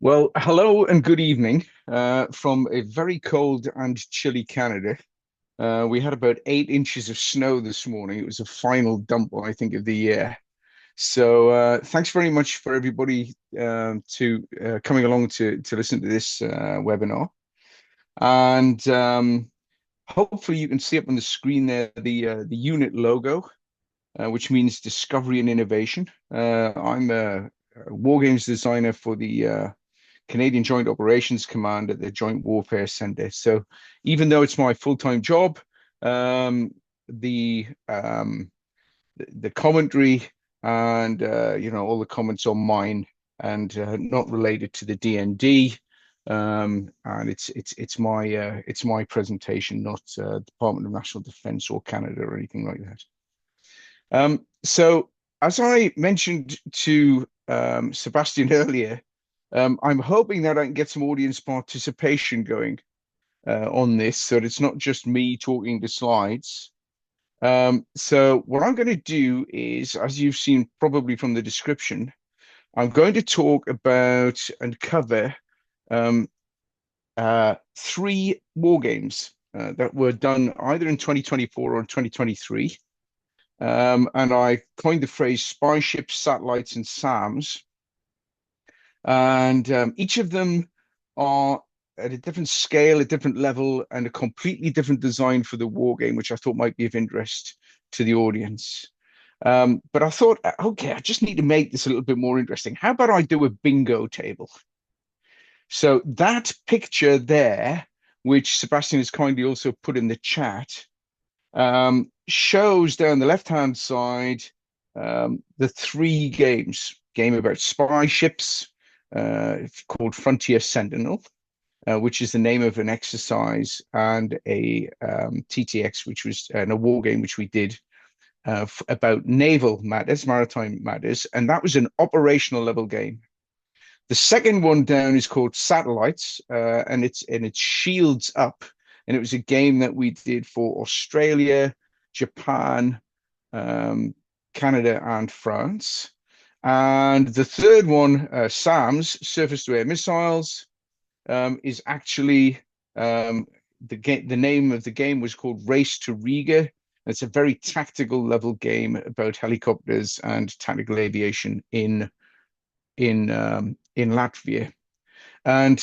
Well, hello and good evening from a very cold and chilly Canada. We had about 8 inches of snow this morning. It was a final dump, I think, of the year. So thanks very much for everybody to coming along to listen to this webinar. And hopefully you can see up on the screen there the unit logo, which means discovery and innovation. I'm a Wargames designer for the Canadian Joint Operations Command at the Joint Warfare Centre. So even though it's my full-time job, um, the, um, the commentary and all the comments on mine and not related to the DND. And it's my presentation, not Department of National Defence or Canada or anything like that. So as I mentioned to Sebastian earlier, I'm hoping that I can get some audience participation going on this, so that it's not just me talking to slides. So what I'm going to do is, as you've seen probably from the description, I'm going to talk about and cover um, three war games that were done either in 2024 or 2023. And I coined the phrase Spyships, Satellites, and SAMs. And each of them are at a different scale, a different level, and a completely different design for the war game, which I thought might be of interest to the audience. But I thought, okay, I just need to make this a little bit more interesting. How about I do a bingo table? So that picture there, which Sebastian has kindly also put in the chat, shows down the left-hand side the three games. Game about spy ships, called Frontier Sentinel, which is the name of an exercise, and a TTX, which was a war game which we did about naval matters, maritime matters, and that was an operational level game. The second one down is called Satellites, and it's Shields Up, and it was a game that we did for Australia, Japan, Canada, and France. And the third one, SAMs, surface to air missiles, is actually the name of the game was called Race to Riga. It's a very tactical level game about helicopters and tactical aviation in Latvia. And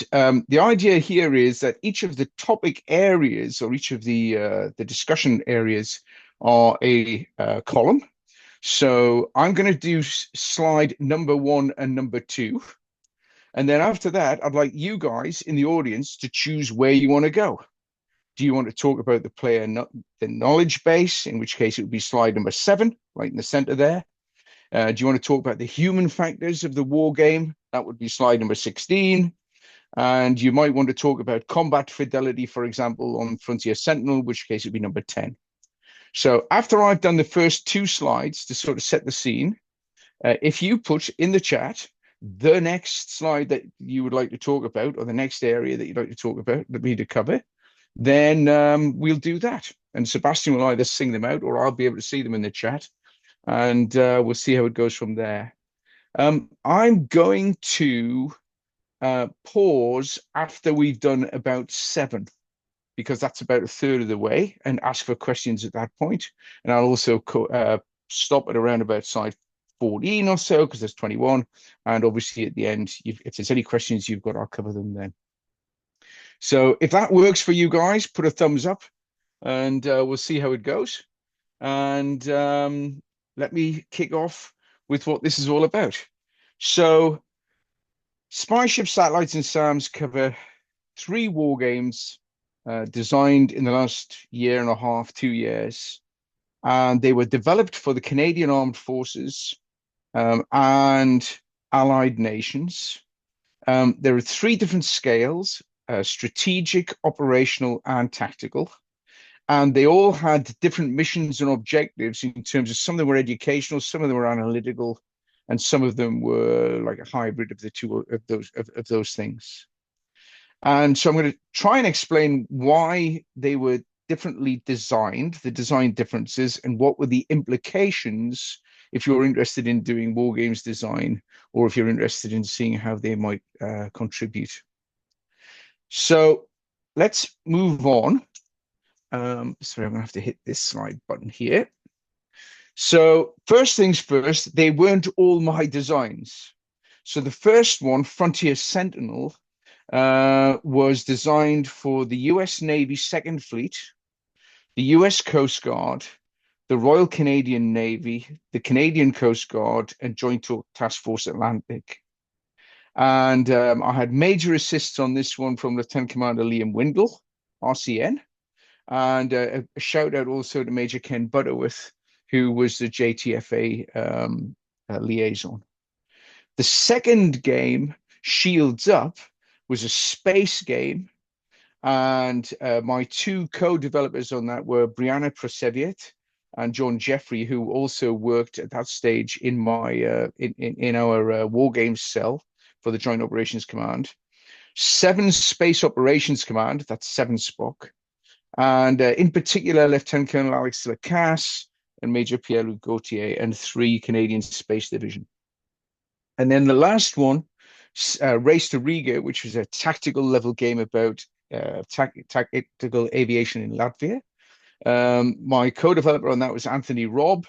the idea here is that each of the topic areas, or each of the discussion areas, are a column. So I'm going to do slide number 1 and number 2. And then after that, I'd like you guys in the audience to choose where you want to go. Do you want to talk about the player, the knowledge base, in which case it would be slide number 7, right in the center there? Do you want to talk about the human factors of the war game? That would be slide number 16. And you might want to talk about combat fidelity, for example, on Frontier Sentinel, which case it would be number 10. So after I've done the first 2 slides to sort of set the scene, if you put in the chat the next slide that you would like to talk about, or the next area that you'd like to talk about, that we need to cover, then we'll do that. And Sebastian will either sing them out, or I'll be able to see them in the chat, and we'll see how it goes from there. I'm going to pause after we've done about 7, because that's about a third of the way, and ask for questions at that point. And I'll also stop at around about slide 14 or so, because there's 21. And obviously at the end, if there's any questions you've got, I'll cover them then. So if that works for you guys, put a thumbs up, and we'll see how it goes. And let me kick off with what this is all about. So Spyships, Satellites, and SAMs cover 3 war games designed in the last year and a half, 2 years. And they were developed for the Canadian Armed Forces and allied nations. There are 3 different scales: strategic, operational, and tactical. And they all had different missions and objectives in terms of, some of them were educational, some of them were analytical, and some of them were like a hybrid of the two of those things. And so I'm going to try and explain why they were differently designed, the design differences, and what were the implications if you're interested in doing war games design, or if you're interested in seeing how they might contribute. So let's move on. Sorry, I'm going to have to hit this slide button here. So first things first, they weren't all my designs. So the first one, Frontier Sentinel, was designed for the US Navy Second Fleet, the US Coast Guard, the Royal Canadian Navy, the Canadian Coast Guard, and Joint Task Force Atlantic. And I had major assists on this one from Lieutenant Commander Liam Windle, RCN, and a shout out also to Major Ken Butterworth, who was the JTFA liaison. The second game, Shields Up, was a space game, and my two co-developers on that were Brianna Proseviet and John Jeffrey, who also worked at that stage in my in our War Games cell for the Joint Operations Command. 7 Space Operations Command, that's 7 Spock, and in particular Lieutenant Colonel Alex Lacasse and Major Pierre-Luc Gauthier, and 3 Canadian Space Division. And then the last one, Race to Riga, which was a tactical level game about tactical aviation in Latvia. My co-developer on that was Anthony Robb,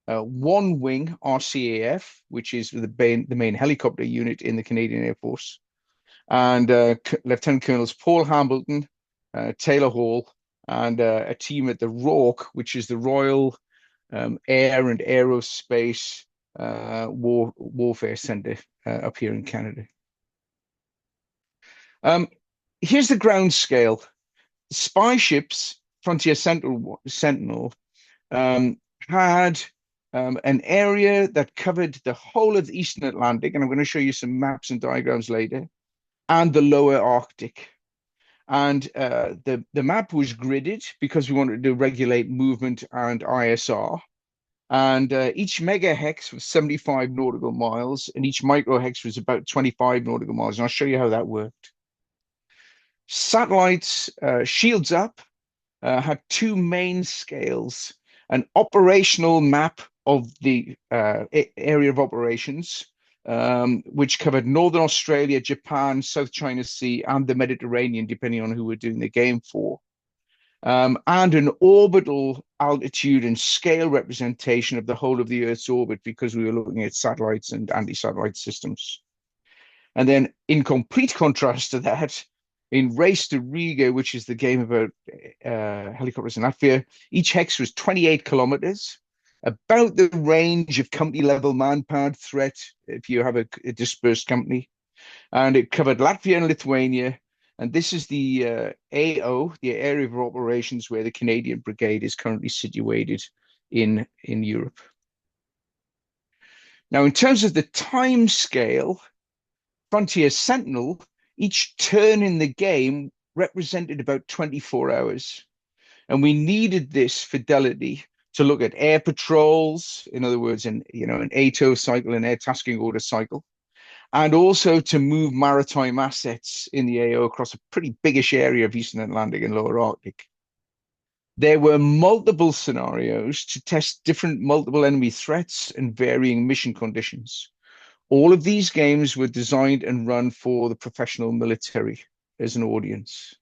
One Wing RCAF, which is the main helicopter unit in the Canadian Air Force, and Lieutenant Colonels Paul Hambleton, Taylor Hall, and a team at the RORC, which is the Royal Air and Aerospace Warfare Center up here in Canada. Here's the ground scale. Spyships, Frontier Sentinel, had an area that covered the whole of the Eastern Atlantic, and I'm going to show you some maps and diagrams later, and the lower Arctic. And the map was gridded because we wanted to regulate movement and ISR. And each megahex was 75 nautical miles, and each microhex was about 25 nautical miles. And I'll show you how that worked. Satellites, Shields Up, had 2 main scales: an operational map of the area of operations, which covered Northern Australia, Japan, South China Sea, and the Mediterranean, depending on who we're doing the game for. And an orbital altitude and scale representation of the whole of the Earth's orbit, because we were looking at satellites and anti-satellite systems. And then in complete contrast to that, in Race to Riga, which is the game about helicopters in Latvia, each hex was 28 kilometers, about the range of company-level manpower threat if you have a dispersed company. And it covered Latvia and Lithuania. And this is the AO, the area of operations where the Canadian Brigade is currently situated in Europe. Now, in terms of the time scale, Frontier Sentinel, each turn in the game represented about 24 hours. And we needed this fidelity to look at air patrols, in other words, an ATO cycle, an air tasking order cycle, and also to move maritime assets in the AO across a pretty biggish area of Eastern Atlantic and Lower Arctic. There were multiple scenarios to test different multiple enemy threats and varying mission conditions. All of these games were designed and run for the professional military as an audience.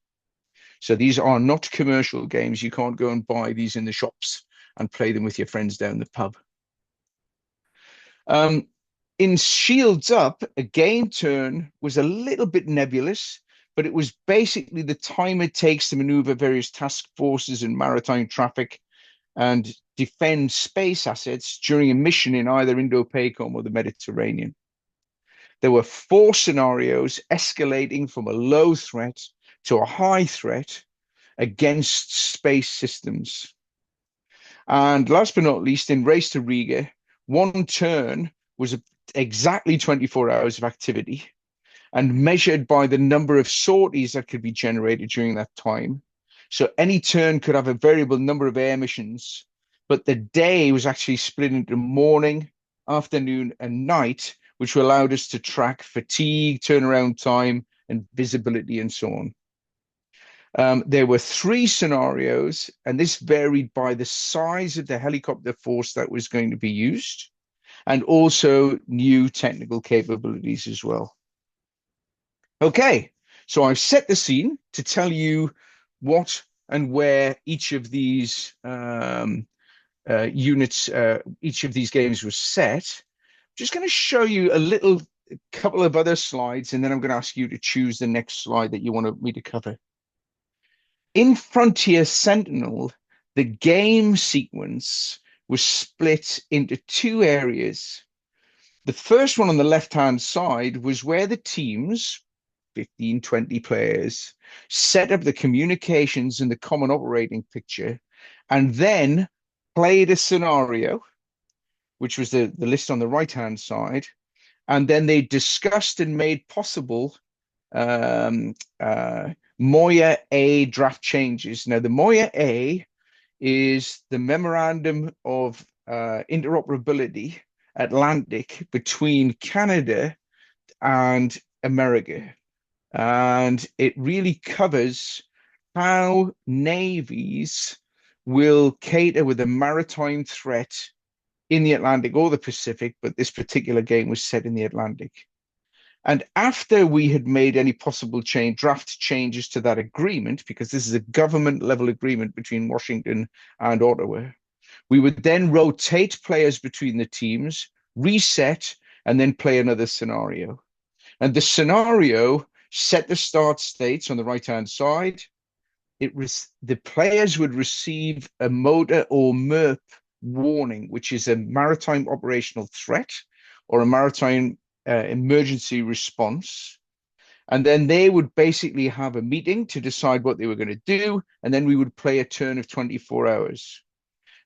So these are not commercial games. You can't go and buy these in the shops and play them with your friends down the pub. In Shields Up, a game turn was a little bit nebulous, but it was basically the time it takes to maneuver various task forces and maritime traffic and defend space assets during a mission in either Indo-PACOM or the Mediterranean. There were 4 scenarios escalating from a low threat to a high threat against space systems. And last but not least, in Race to Riga, one turn was exactly 24 hours of activity, and measured by the number of sorties that could be generated during that time. So any turn could have a variable number of air missions, but the day was actually split into morning, afternoon, and night, which allowed us to track fatigue, turnaround time, and visibility, and so on. There were 3 scenarios, and this varied by the size of the helicopter force that was going to be used. and also new technical capabilities as well. Okay, so I've set the scene to tell you what and where each of these units, each of these games was set. I'm just going to show you a couple of other slides, and then I'm going to ask you to choose the next slide that you want me to cover. In Frontier Sentinel, the game sequence was split into two areas. The first one on the left-hand side was where the teams, 15, 20 players, set up the communications and the common operating picture, and then played a scenario, which was the list on the right-hand side, and then they discussed and made possible um, Moya A draft changes. Now, the Moya A is the Memorandum of Interoperability Atlantic between Canada and America. And it really covers how navies will cater with a maritime threat in the Atlantic or the Pacific, but this particular game was set in the Atlantic. And after we had made any possible draft changes to that agreement, because this is a government level agreement between Washington and Ottawa, we would then rotate players between the teams, reset, and then play another scenario. And the scenario set the start states on the right-hand side. The players would receive a MODA or MERP warning, which is a maritime operational threat or a maritime emergency response. And then they would basically have a meeting to decide what they were going to do. And then we would play a turn of 24 hours.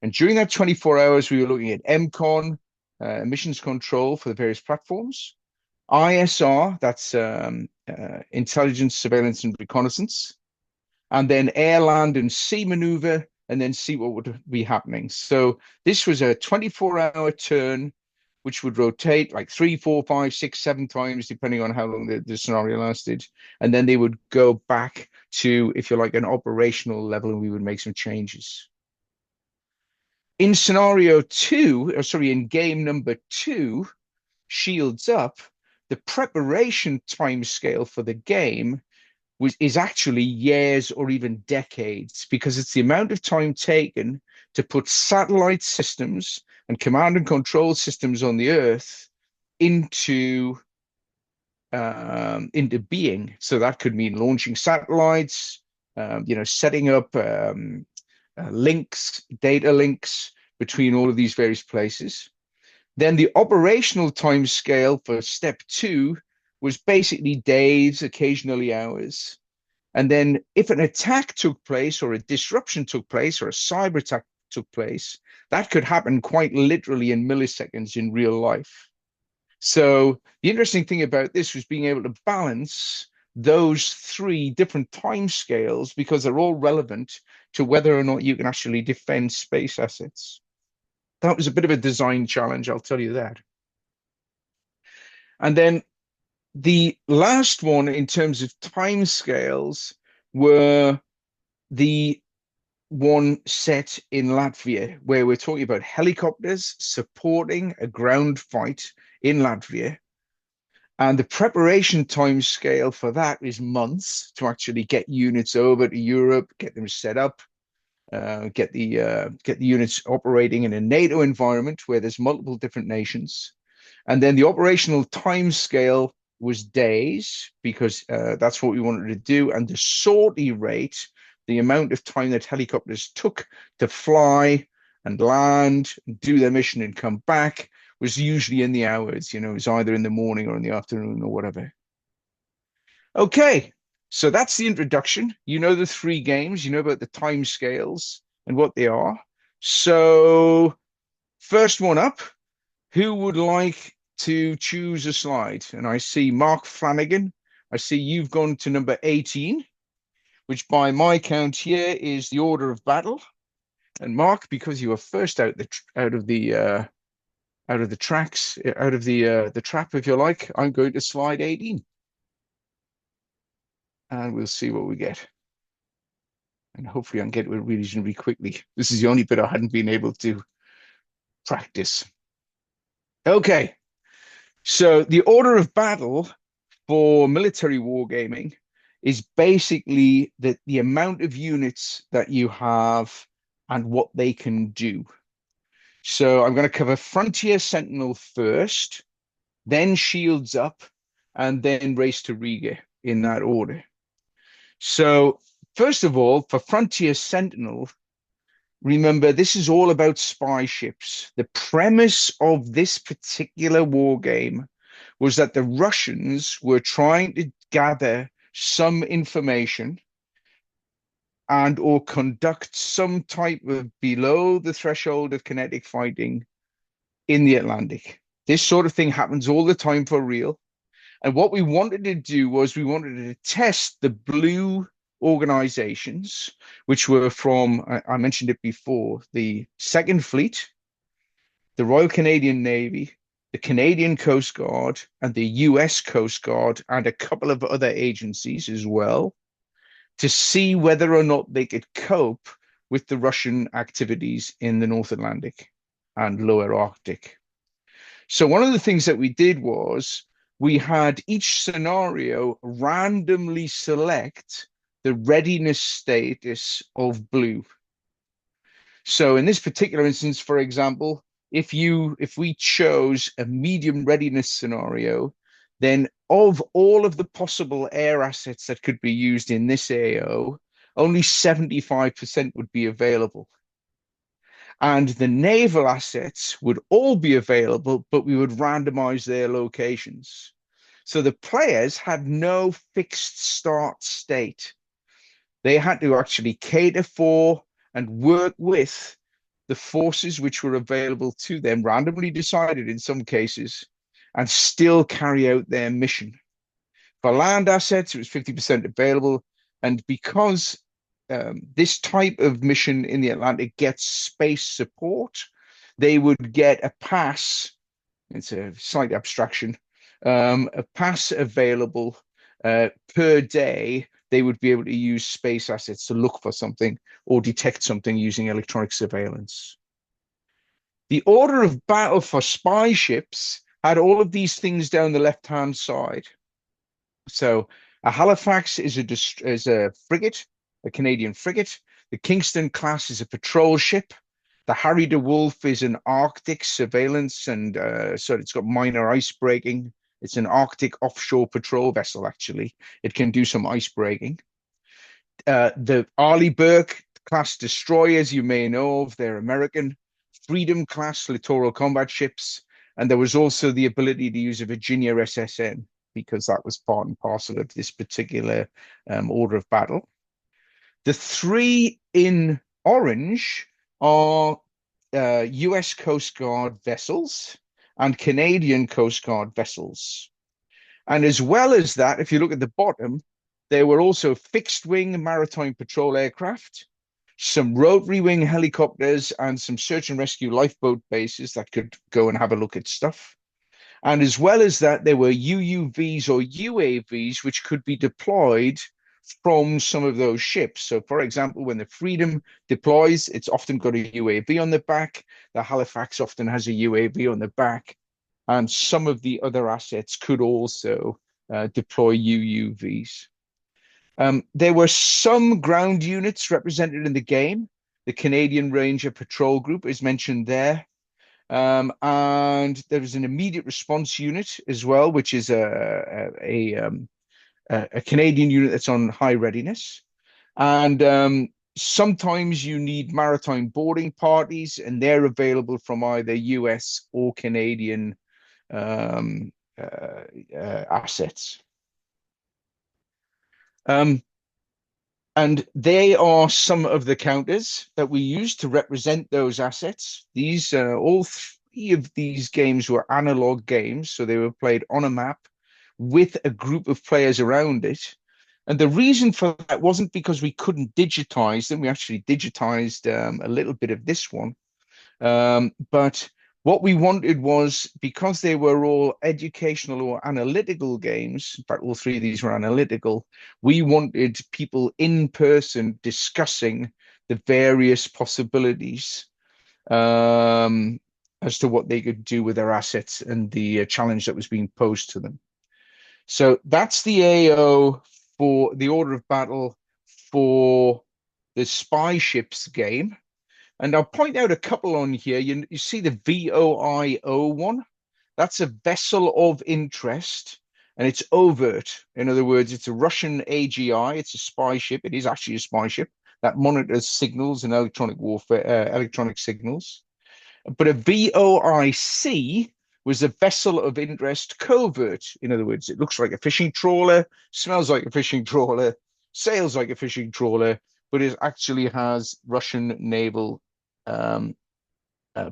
And during that 24 hours, we were looking at MCON, emissions control for the various platforms, ISR, that's intelligence, surveillance, and reconnaissance, and then air, land, and sea maneuver, and then see what would be happening. So this was a 24-hour turn, which would rotate like 3, 4, 5, 6, 7 times, depending on how long the scenario lasted. And then they would go back to, if you like, an operational level, and we would make some changes. In scenario 2, or sorry, in game number 2, Shields Up, the preparation time scale for the game is actually years or even decades, because it's the amount of time taken to put satellite systems and command and control systems on the Earth into being. So that could mean launching satellites, setting up links, data links between all of these various places. Then the operational time scale for step 2 was basically days, occasionally hours. And then if an attack took place or a disruption took place or a cyber attack took place, that could happen quite literally in milliseconds in real life. So the interesting thing about this was being able to balance those 3 different time scales, because they're all relevant to whether or not you can actually defend space assets. That was a bit of a design challenge, I'll tell you that. And then the last one in terms of time scales were the one set in Latvia, where we're talking about helicopters supporting a ground fight in Latvia. And the preparation time scale for that is months to actually get units over to Europe, get them set up, get the units operating in a NATO environment where there's multiple different nations. And then the operational time scale was days, because that's what we wanted to do. And the sortie rate, the amount of time that helicopters took to fly and land, and do their mission and come back, was usually in the hours. It was either in the morning or in the afternoon or whatever. Okay, so that's the introduction. You know the 3 games, you know about the time scales and what they are. So first one up, who would like to choose a slide? And I see Mark Flanagan. I see you've gone to number 18, which by my count here is the order of battle. And Mark, because you were first out of the trap, if you like, I'm going to slide 18. And we'll see what we get. And hopefully I can get to it reasonably quickly. This is the only bit I hadn't been able to practice. Okay, so the order of battle for military wargaming is basically the amount of units that you have and what they can do. So I'm going to cover Frontier Sentinel first, then Shields Up, and then Race to Riga in that order. So first of all, for Frontier Sentinel, remember this is all about spy ships. The premise of this particular war game was that the Russians were trying to gather some information and or conduct some type of below the threshold of kinetic fighting in the Atlantic. This sort of thing happens all the time for real. And what we wanted to do was we wanted to test the blue organizations, which were from, I mentioned it before, the Second Fleet, the Royal Canadian Navy, the Canadian Coast Guard, and the US Coast Guard, and a couple of other agencies as well, to see whether or not they could cope with the Russian activities in the North Atlantic and lower Arctic. So one of the things that we did was we had each scenario randomly select the readiness status of blue. So in this particular instance, for example, if we chose a medium readiness scenario, then of all of the possible air assets that could be used in this AO, only 75% would be available. And the naval assets would all be available, but we would randomize their locations. So the players had no fixed start state. They had to actually cater for and work with the forces which were available to them, randomly decided in some cases, and still carry out their mission. For land assets, it was 50% available. And because this type of mission in the Atlantic gets space support, they would get a pass. It's a slight abstraction, a pass available per day. They would be able to use space assets to look for something or detect something using electronic surveillance. The order of battle for spy ships had all of these things down the left-hand side. So a Halifax is a frigate, a Canadian frigate. The Kingston class is a patrol ship. The Harry de Wolf is an Arctic surveillance, and so it's got minor ice breaking. It's an Arctic offshore patrol vessel, actually. It can do some ice breaking. The Arleigh Burke class destroyers, you may know of, they're American. Freedom class littoral combat ships. And there was also the ability to use a Virginia SSN, because that was part and parcel of this particular order of battle. The three in orange are US Coast Guard vessels and Canadian Coast Guard vessels. And as well as that, if you look at the bottom, there were also fixed wing maritime patrol aircraft, some rotary wing helicopters, and some search and rescue lifeboat bases that could go and have a look at stuff. And as well as that, there were UUVs or UAVs which could be deployed from some of those ships. So, for example, when the Freedom deploys, it's often got a UAV on the back. The Halifax often has a UAV on the back. And some of the other assets could also deploy UUVs. There were some ground units represented in the game. The Canadian Ranger Patrol Group is mentioned there. And there is an immediate response unit as well, which is a Canadian unit that's on high readiness. And sometimes you need maritime boarding parties, and they're available from either US or Canadian assets. And they are some of the counters that we use to represent those assets. These all three of these games were analog games, so they were played on a map with a group of players around it. And the reason for that wasn't because we couldn't digitize them. We actually digitized a little bit of this one. But what we wanted was, because they were all educational or analytical games, in fact, all three of these were analytical, we wanted people in person discussing the various possibilities. And as to what they could do with their assets and the challenge that was being posed to them. So that's the AO for the order of battle for the Spyships game. And I'll point out a couple on here. You see the VOIO one? That's a vessel of interest, and it's overt. In other words, it's a Russian AGI. It's a spy ship. It is actually a spy ship that monitors signals and electronic warfare, electronic signals. But a VOIC was a vessel of interest covert. In other words, it looks like a fishing trawler, smells like a fishing trawler, sails like a fishing trawler, but it actually has Russian naval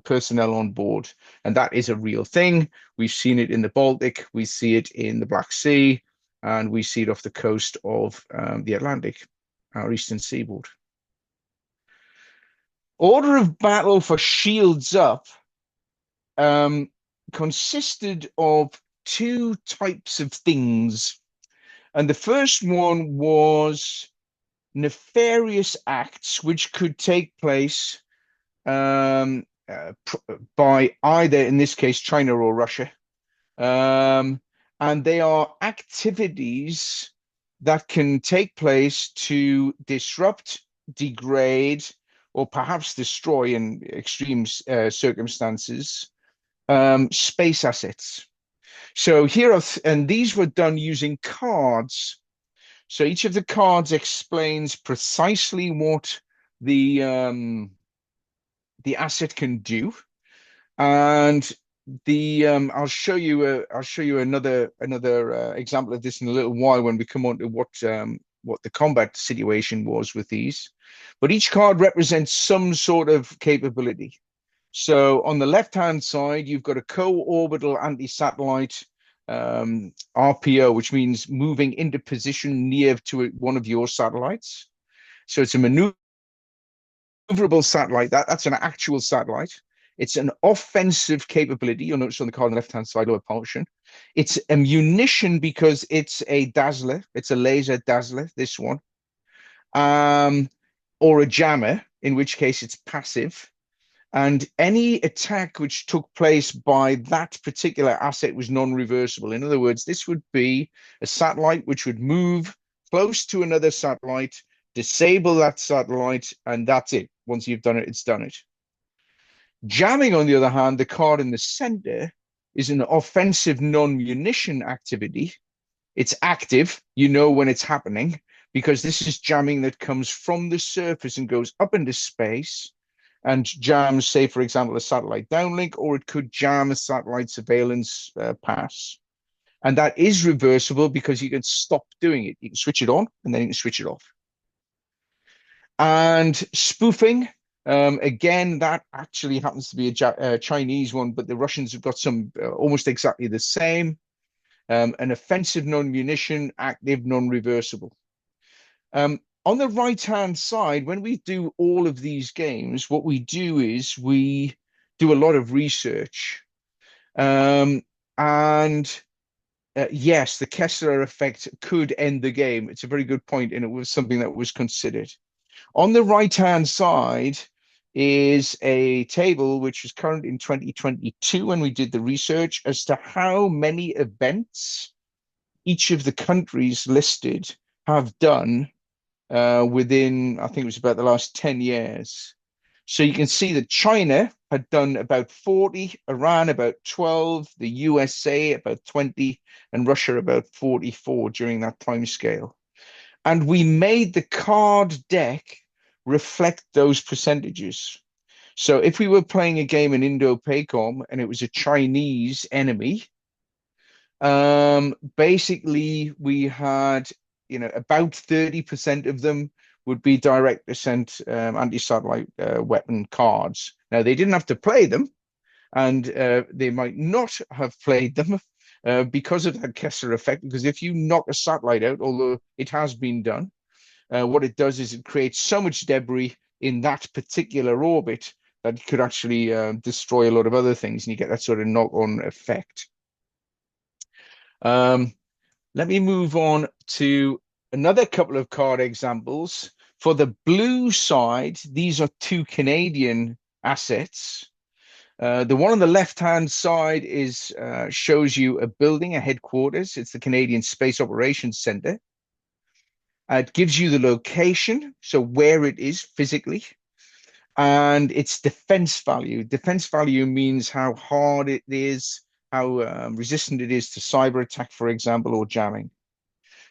personnel on board. And that is a real thing. We've seen it in the Baltic, we see it in the Black Sea, and we see it off the coast of the Atlantic, our eastern seaboard. Order of battle for Shields Up consisted of two types of things. And the first one was nefarious acts, which could take place by either, in this case, China or Russia. And they are activities that can take place to disrupt, degrade, or perhaps destroy in extreme circumstances, space assets. So here and these were done using cards. So each of the cards explains precisely what the asset can do, and I'll show you another example of this in a little while when we come on to what the combat situation was with these. But each card represents some sort of capability. So on the left-hand side, you've got a co-orbital anti-satellite RPO, which means moving into position near to one of your satellites. So it's a maneuverable satellite. That's an actual satellite. It's an offensive capability. You'll notice on the card on the left-hand side, lower portion. It's a munition because it's a dazzler. It's a laser dazzler, this one. Or a jammer, in which case it's passive. And any attack which took place by that particular asset was non-reversible. In other words, this would be a satellite which would move close to another satellite, disable that satellite, and that's it. Once you've done it, it's done it. Jamming, on the other hand, the card in the center, is an offensive non-munition activity. It's active. You know when it's happening, because this is jamming that comes from the surface and goes up into space and jams, say, for example, a satellite downlink, or it could jam a satellite surveillance pass. And that is reversible because you can stop doing it. You can switch it on and then you can switch it off. And spoofing, again, that actually happens to be a Chinese one, but the Russians have got some almost exactly the same. An offensive non-munition, active non-reversible. On the right-hand side, when we do all of these games, what we do is we do a lot of research. Yes, the Kessler effect could end the game. It's a very good point, and it was something that was considered. On the right-hand side is a table which was current in 2022 when we did the research as to how many events each of the countries listed have done within, I think it was about the last 10 years. So you can see that China had done about 40, Iran about 12, the USA about 20, and Russia about 44 during that time scale. And we made the card deck reflect those percentages. So if we were playing a game in Indo-Pacom and it was a Chinese enemy, basically we had, about 30% of them would be direct descent anti-satellite weapon cards. Now, they didn't have to play them, and they might not have played them because of that Kessler effect, because if you knock a satellite out, although it has been done, what it does is it creates so much debris in that particular orbit that it could actually destroy a lot of other things, and you get that sort of knock-on effect. Let me move on to another couple of card examples. For the blue side, these are two Canadian assets. The one on the left-hand side is shows you a building, a headquarters. It's the Canadian Space Operations Center. It gives you the location, so where it is physically, and its defense value. Defense value means how hard it is, how resistant it is to cyber attack, for example, or jamming.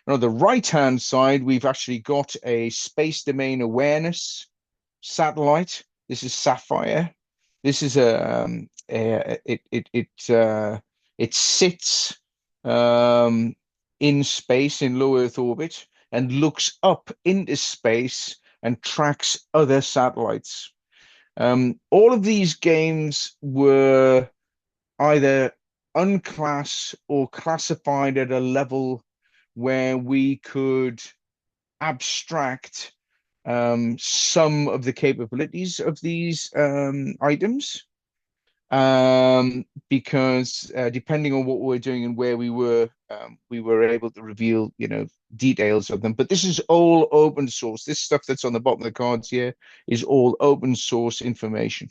And on the right-hand side, we've actually got a space domain awareness satellite. This is Sapphire. This is it sits in space in low Earth orbit and looks up into space and tracks other satellites. All of these games were either unclass or classified at a level where we could abstract some of the capabilities of these items, because depending on what we're doing and where we were able to reveal, details of them. But this is all open source. This stuff that's on the bottom of the cards here is all open source information.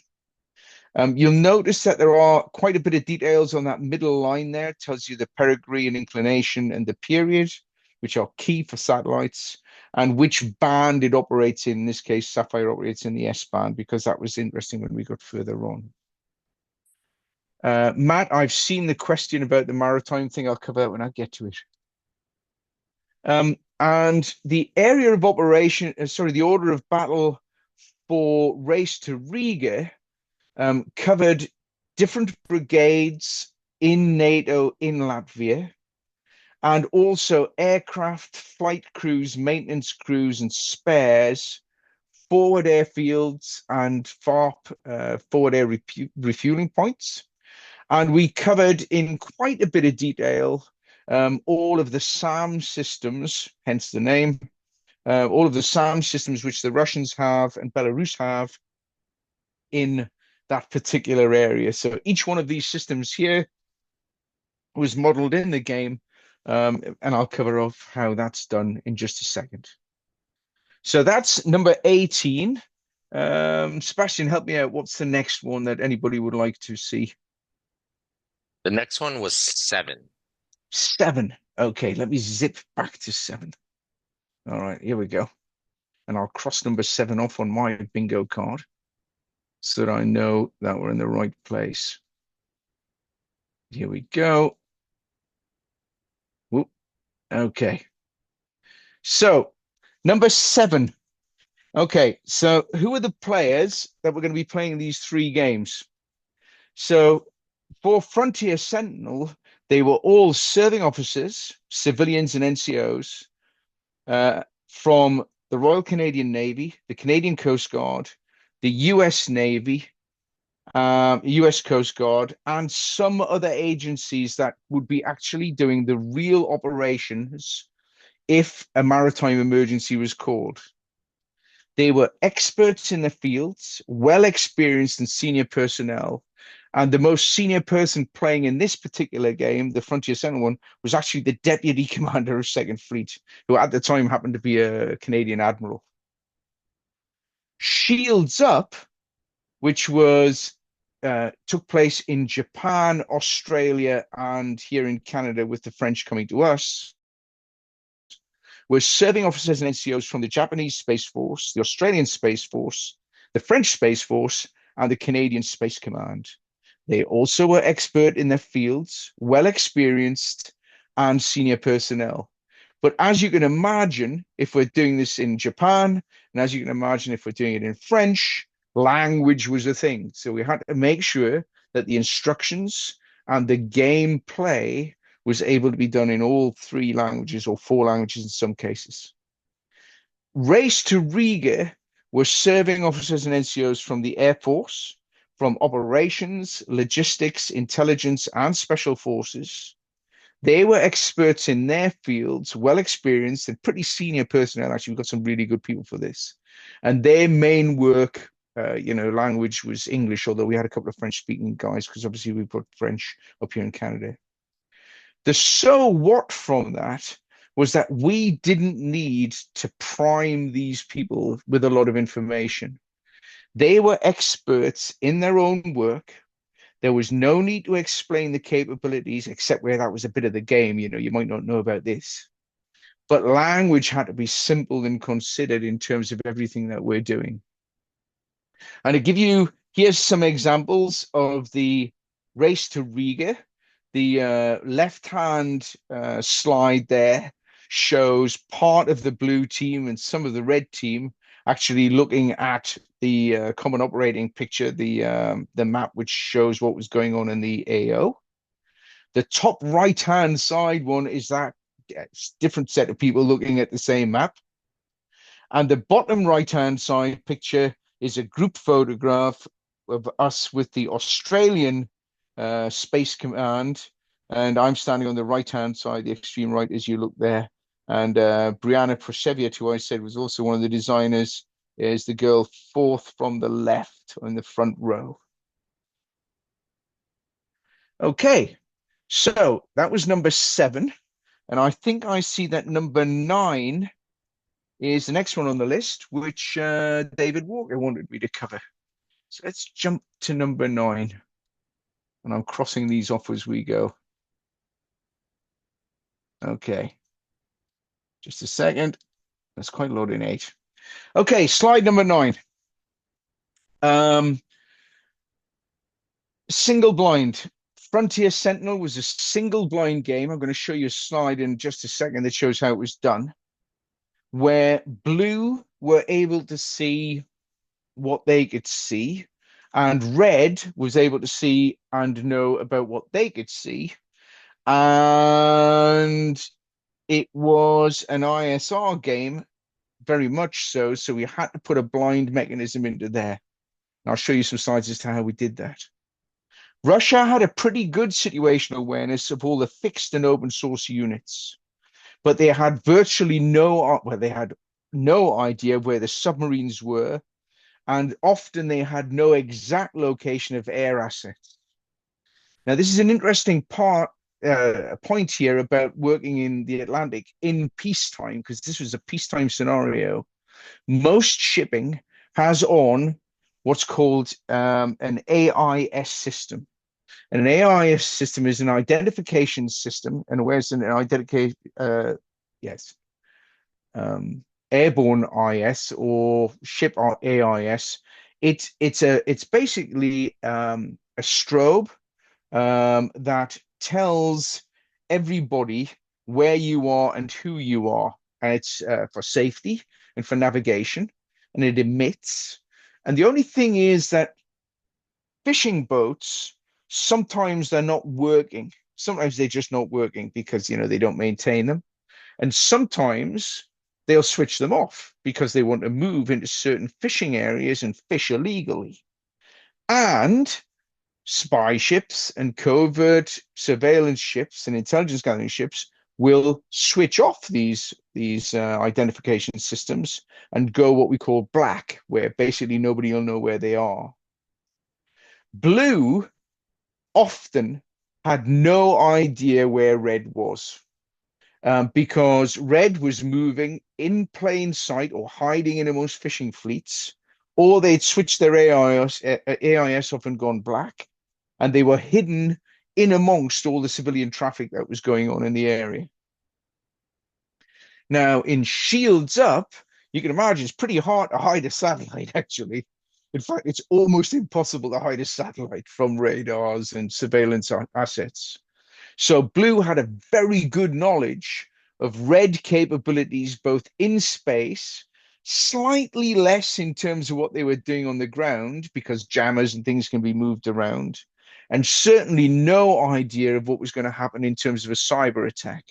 You'll notice that there are quite a bit of details on that middle line there. It tells you the perigee and inclination and the period, which are key for satellites, and which band it operates in. In this case, Sapphire operates in the S band, because that was interesting when we got further on. Matt, I've seen the question about the maritime thing. I'll cover that when I get to it. And the area of operation, the order of battle for Race to Riga covered different brigades in NATO in Latvia, and also aircraft, flight crews, maintenance crews, and spares, forward airfields, and forward air refueling points. And we covered in quite a bit of detail all of the SAM systems, hence the name, all of the SAM systems which the Russians have and Belarus have in that particular area. So each one of these systems here was modeled in the game, and I'll cover off how that's done in just a second. So that's number 18. Sebastian, help me out. What's the next one that anybody would like to see? The next one was 7. 7. Okay, let me zip back to 7. All right, here we go. And I'll cross number 7 off on my bingo card so that I know that we're in the right place. Here we go. Whoop. Okay. So, number 7. Okay, so who are the players that we're going to be playing these 3 games? So, for Frontier Sentinel, they were all serving officers, civilians, and NCOs from the Royal Canadian Navy, the Canadian Coast Guard, the US Navy, US Coast Guard, and some other agencies that would be actually doing the real operations if a maritime emergency was called. They were experts in the fields, well experienced and senior personnel. And the most senior person playing in this particular game, the Frontier Sentinel one, was actually the deputy commander of Second Fleet, who at the time happened to be a Canadian admiral. Shields Up, which was took place in Japan, Australia, and here in Canada, with the French coming to us, were serving officers and NCOs from the Japanese Space Force, the Australian Space Force, the French Space Force, and the Canadian Space Command. They also were expert in their fields, well experienced, and senior personnel. But as you can imagine, if we're doing this in Japan, and as you can imagine, if we're doing it in French, language was a thing. So we had to make sure that the instructions and the gameplay was able to be done in all 3 languages, or 4 languages in some cases. Race to Riga were serving officers and NCOs from the Airforce, from operations, logistics, intelligence, and special forces. They were experts in their fields, well experienced, and pretty senior personnel. Actually, we've got some really good people for this. And their main work, language was English, although we had a couple of French-speaking guys, because obviously we've got French up here in Canada. The so what from that was that we didn't need to prime these people with a lot of information. They were experts in their own work. There was no need to explain the capabilities, except where that was a bit of the game. You might not know about this. But language had to be simple and considered in terms of everything that we're doing. And to give you, here's some examples of the race to Riga. The left-hand slide there shows part of the blue team and some of the red team actually looking at the common operating picture, the map which shows what was going on in the AO. The top right-hand side one is that different set of people looking at the same map. And the bottom right-hand side picture is a group photograph of us with the Australian Space Command. And I'm standing on the right-hand side, the extreme right as you look there. And Brianna Proseviat, who I said was also one of the designers, is the girl fourth from the left in the front row. Okay, so that was number 7. And I think I see that number 9 is the next one on the list, which David Walker wanted me to cover. So let's jump to number 9. And I'm crossing these off as we go. Okay. Just a second. That's quite loading 8. Okay, slide number 9. Single blind. Frontier Sentinel was a single blind game. I'm going to show you a slide in just a second that shows how it was done, where blue were able to see what they could see, and red was able to see and know about what they could see. And it was an ISR game, very much so. So we had to put a blind mechanism into there. And I'll show you some slides as to how we did that. Russia had a pretty good situational awareness of all the fixed and open source units, but they had virtually they had no idea where the submarines were, and often they had no exact location of air assets. Now, this is an interesting point here about working in the Atlantic in peacetime, because this was a peacetime scenario. Most shipping has on what's called an AIS system. And an AIS system is an identification system, and where's an identification? Airborne IS or ship AIS. It's basically a strobe that tells everybody where you are and who you are, and it's for safety and for navigation, and it emits. And the only thing is that fishing boats, sometimes they're not working. Sometimes they're just not working because, they don't maintain them. And sometimes they'll switch them off because they want to move into certain fishing areas and fish illegally. And spy ships and covert surveillance ships and intelligence gathering ships will switch off these identification systems and go what we call black, where basically nobody will know where they are. Blue often had no idea where red was, because red was moving in plain sight or hiding in amongst fishing fleets, or they'd switched their AIS off and gone black, and they were hidden in amongst all the civilian traffic that was going on in the area. Now, in Shields Up, you can imagine it's pretty hard to hide a satellite, actually. In fact, it's almost impossible to hide a satellite from radars and surveillance assets. So Blue had a very good knowledge of red capabilities, both in space, slightly less in terms of what they were doing on the ground, because jammers and things can be moved around, and certainly no idea of what was going to happen in terms of a cyber attack,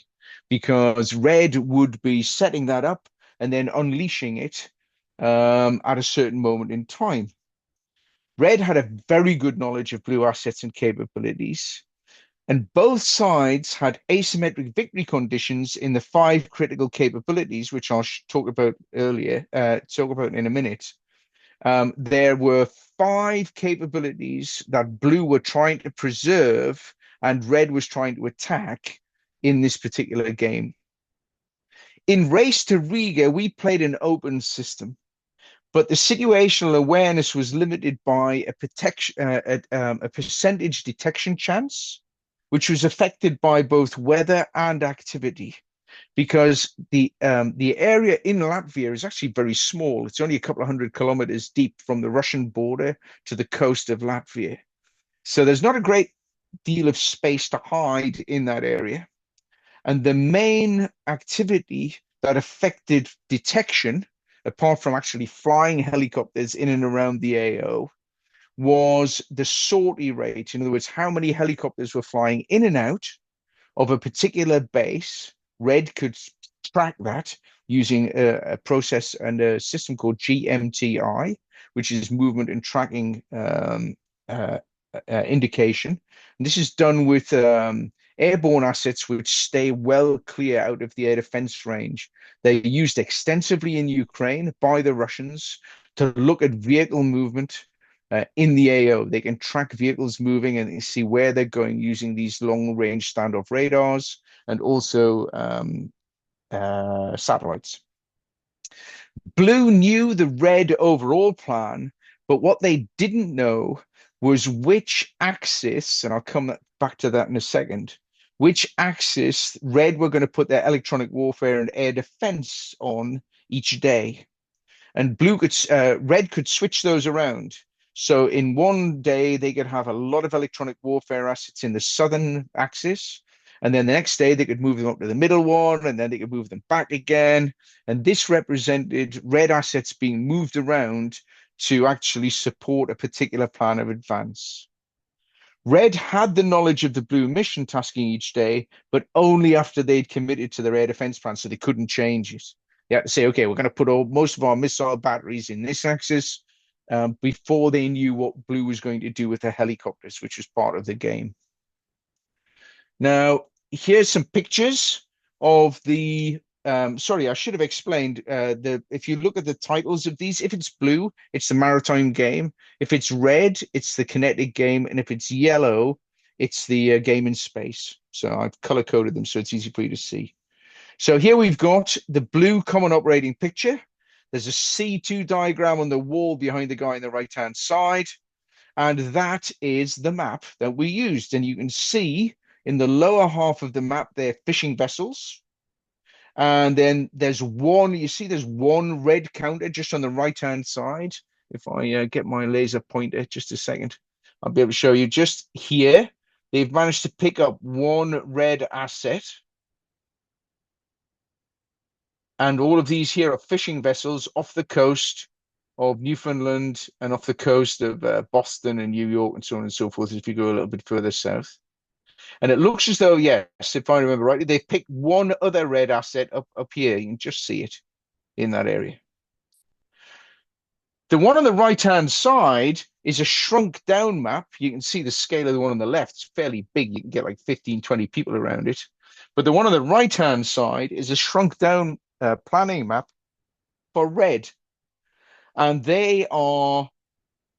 because red would be setting that up and then unleashing it at a certain moment in time. Red had a very good knowledge of blue assets and capabilities, and both sides had asymmetric victory conditions in the 5 critical capabilities, which I'll talk about in a minute. There were 5 capabilities that blue were trying to preserve and red was trying to attack in this particular game. In Race to Riga, we played an open system, But the situational awareness was limited by a percentage detection chance, which was affected by both weather and activity, because the area in Latvia is actually very small. It's only a couple of 100 kilometers deep from the Russian border to the coast of Latvia. So there's not a great deal of space to hide in that area. And the main activity that affected detection, apart from actually flying helicopters in and around the AO, was the sortie rate. In other words, how many helicopters were flying in and out of a particular base. Red could track that using a process and a system called GMTI, which is movement and tracking uh, indication. And this is done with airborne assets which stay well clear out of the air defense range. They're used extensively in Ukraine by the Russians to look at vehicle movement in the AO. They can track vehicles moving and see where they're going using these long-range standoff radars and also satellites. Blue knew the red overall plan, but what they didn't know was which axis, and I'll come back to that in a second, which axis red were going to put their electronic warfare and air defense on each day. And red could switch those around. So in one day, they could have a lot of electronic warfare assets in the southern axis. And then the next day, they could move them up to the middle one, and then they could move them back again. And this represented red assets being moved around to actually support a particular plan of advance. Red had the knowledge of the blue mission tasking each day, but only after they'd committed to their air defense plan, so they couldn't change it. They had to say, okay, we're going to put most of our missile batteries in this axis before they knew what blue was going to do with the helicopters, which was part of the game. Now, here's some pictures of the sorry, I should have explained if you look at the titles of these, if it's blue, it's the maritime game. If it's red, it's the kinetic game. And if it's yellow, it's the game in space. So I've color coded them so it's easy for you to see. So here we've got the blue common operating picture. There's a C2 diagram on the wall behind the guy on the right-hand side. And that is the map that we used. And you can see in the lower half of the map, they're fishing vessels. And then there's one, you see there's one red counter just on the right-hand side. If I get my laser pointer, just a second, I'll be able to show you just here. They've managed to pick up one red asset. And all of these here are fishing vessels off the coast of Newfoundland and off the coast of Boston and New York and so on and so forth, if you go a little bit further south. And it looks as though, yes, if I remember rightly, they've picked one other red asset up here. You can just see it in that area. The one on the right-hand side is a shrunk down map. You can see the scale of the one on the left. It's fairly big. You can get like 15, 20 people around it. But the one on the right-hand side is a shrunk down planning map for red. And they are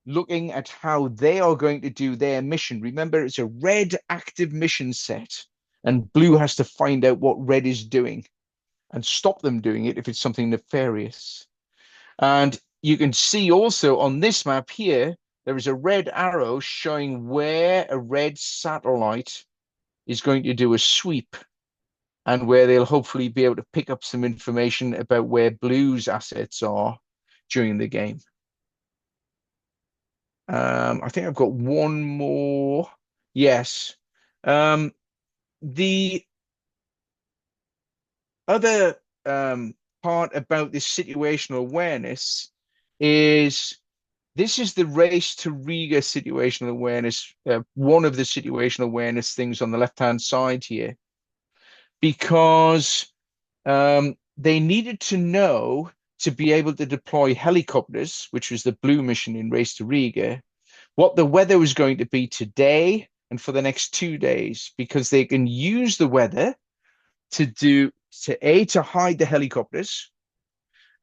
looking at how they are going to do their mission. Remember, it's a red active mission set, and blue has to find out what red is doing and stop them doing it if it's something nefarious. And you can see also on this map here, there is a red arrow showing where a red satellite is going to do a sweep and where they'll hopefully be able to pick up some information about where blue's assets are during the game. I think I've got one more. Yes. The other part about this situational awareness is this is the race to Riga situational awareness, one of the situational awareness things on the left-hand side here, because they needed to know to be able to deploy helicopters, which was the blue mission in Race to Riga, what the weather was going to be today and for the next 2 days, because they can use the weather to hide the helicopters,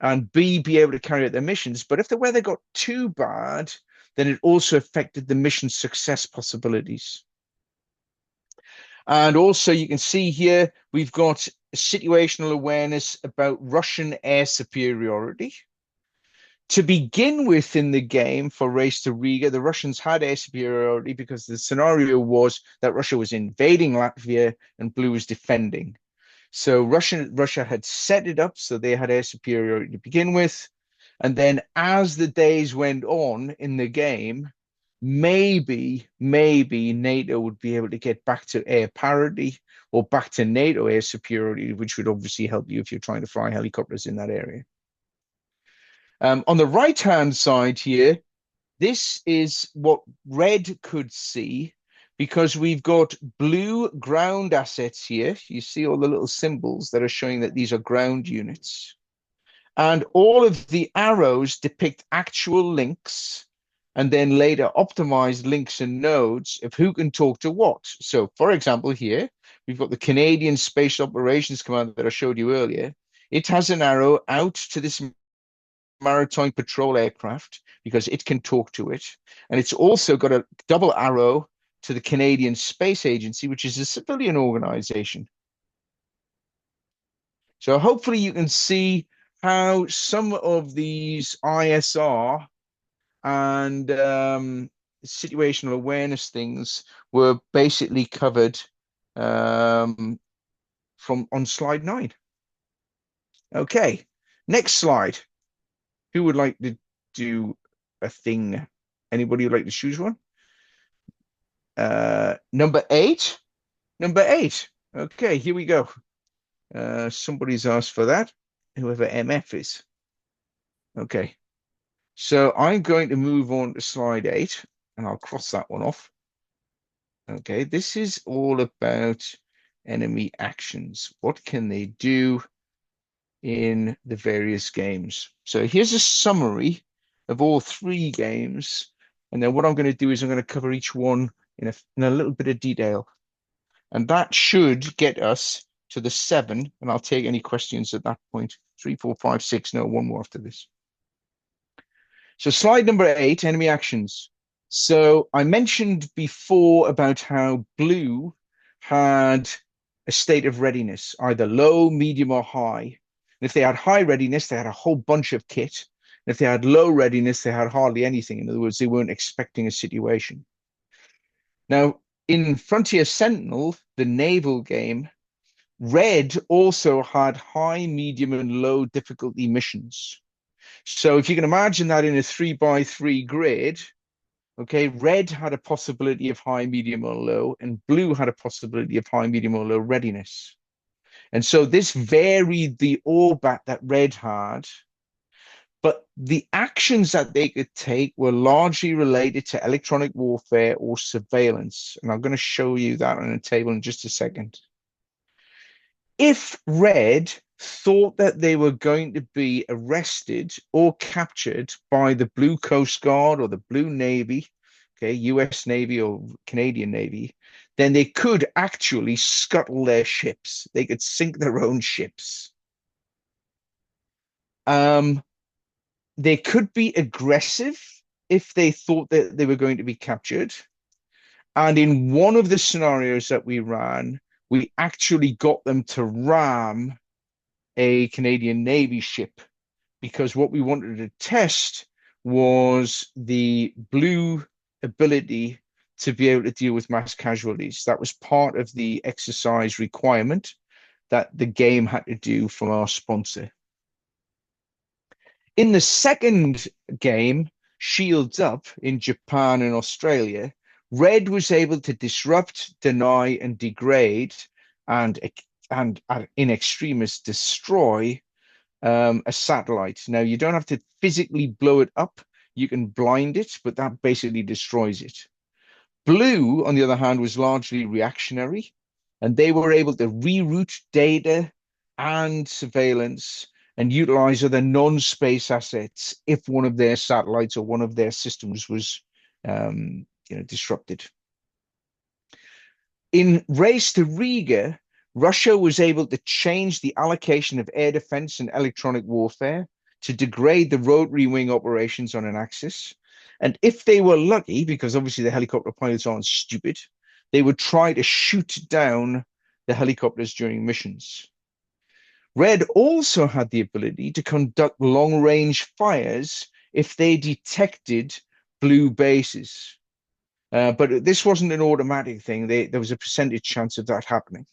and B, be able to carry out their missions. But if the weather got too bad, then it also affected the mission success possibilities. And also you can see here, we've got situational awareness about Russian air superiority. To begin with in the game for Race to Riga, the Russians had air superiority because the scenario was that Russia was invading Latvia and Blue was defending. So Russia had set it up so they had air superiority to begin with. And then as the days went on in the game, maybe NATO would be able to get back to air parity or back to NATO air superiority, which would obviously help you if you're trying to fly helicopters in that area. On the right-hand side here, this is what Red could see because we've got blue ground assets here. You see all the little symbols that are showing that these are ground units. And all of the arrows depict actual links and then later optimized links and nodes of who can talk to what. So, for example, here, we've got the Canadian Space Operations Command that I showed you earlier. It has an arrow out to this maritime patrol aircraft because it can talk to it. And it's also got a double arrow to the Canadian Space Agency, which is a civilian organization. So hopefully you can see how some of these ISR and situational awareness things were basically covered from on slide 9. Okay, next slide. Who would like to do a thing? Anybody would like to choose one? Number 8. Number 8. Okay, here we go. Somebody's asked for that, whoever MF is. Okay, so I'm going to move on to slide 8, and I'll cross that one off. Okay, this is all about enemy actions. What can they do in the various games? So here's a summary of all 3 games, and then what I'm going to do is I'm going to cover each one in a little bit of detail, and that should get us to the 7, and I'll take any questions at that point. 3, 4, 5, 6. No, one more after this. So slide number 8, enemy actions. So I mentioned before about how Blue had a state of readiness, either low, medium, or high. And if they had high readiness, they had a whole bunch of kit. And if they had low readiness, they had hardly anything. In other words, they weren't expecting a situation. Now, in Frontier Sentinel, the naval game, Red also had high, medium, and low difficulty missions. So if you can imagine that in a 3x3 grid, okay, Red had a possibility of high, medium, or low, and Blue had a possibility of high, medium, or low readiness. And so this varied the ORBAT that Red had, but the actions that they could take were largely related to electronic warfare or surveillance. And I'm going to show you that on a table in just a second. If Red thought that they were going to be arrested or captured by the Blue Coast Guard or the Blue Navy, okay, US Navy or Canadian Navy, then they could actually scuttle their ships. They could sink their own ships. They could be aggressive if they thought that they were going to be captured. And in one of the scenarios that we ran, we actually got them to ram a Canadian Navy ship because what we wanted to test was the Blue ability to be able to deal with mass casualties. That was part of the exercise requirement that the game had to do from our sponsor. In the second game, Shields Up in Japan and Australia, Red was able to disrupt, deny, and degrade, and in extremis destroy a satellite. Now, you don't have to physically blow it up. You can blind it, but that basically destroys it. Blue, on the other hand, was largely reactionary, and they were able to reroute data and surveillance and utilize other non-space assets if one of their satellites or one of their systems was disrupted. In Race to Riga, Russia was able to change the allocation of air defense and electronic warfare to degrade the rotary wing operations on an axis. And if they were lucky, because obviously the helicopter pilots aren't stupid, they would try to shoot down the helicopters during missions. Red also had the ability to conduct long-range fires if they detected blue bases. But this wasn't an automatic thing. There was a percentage chance of that happening.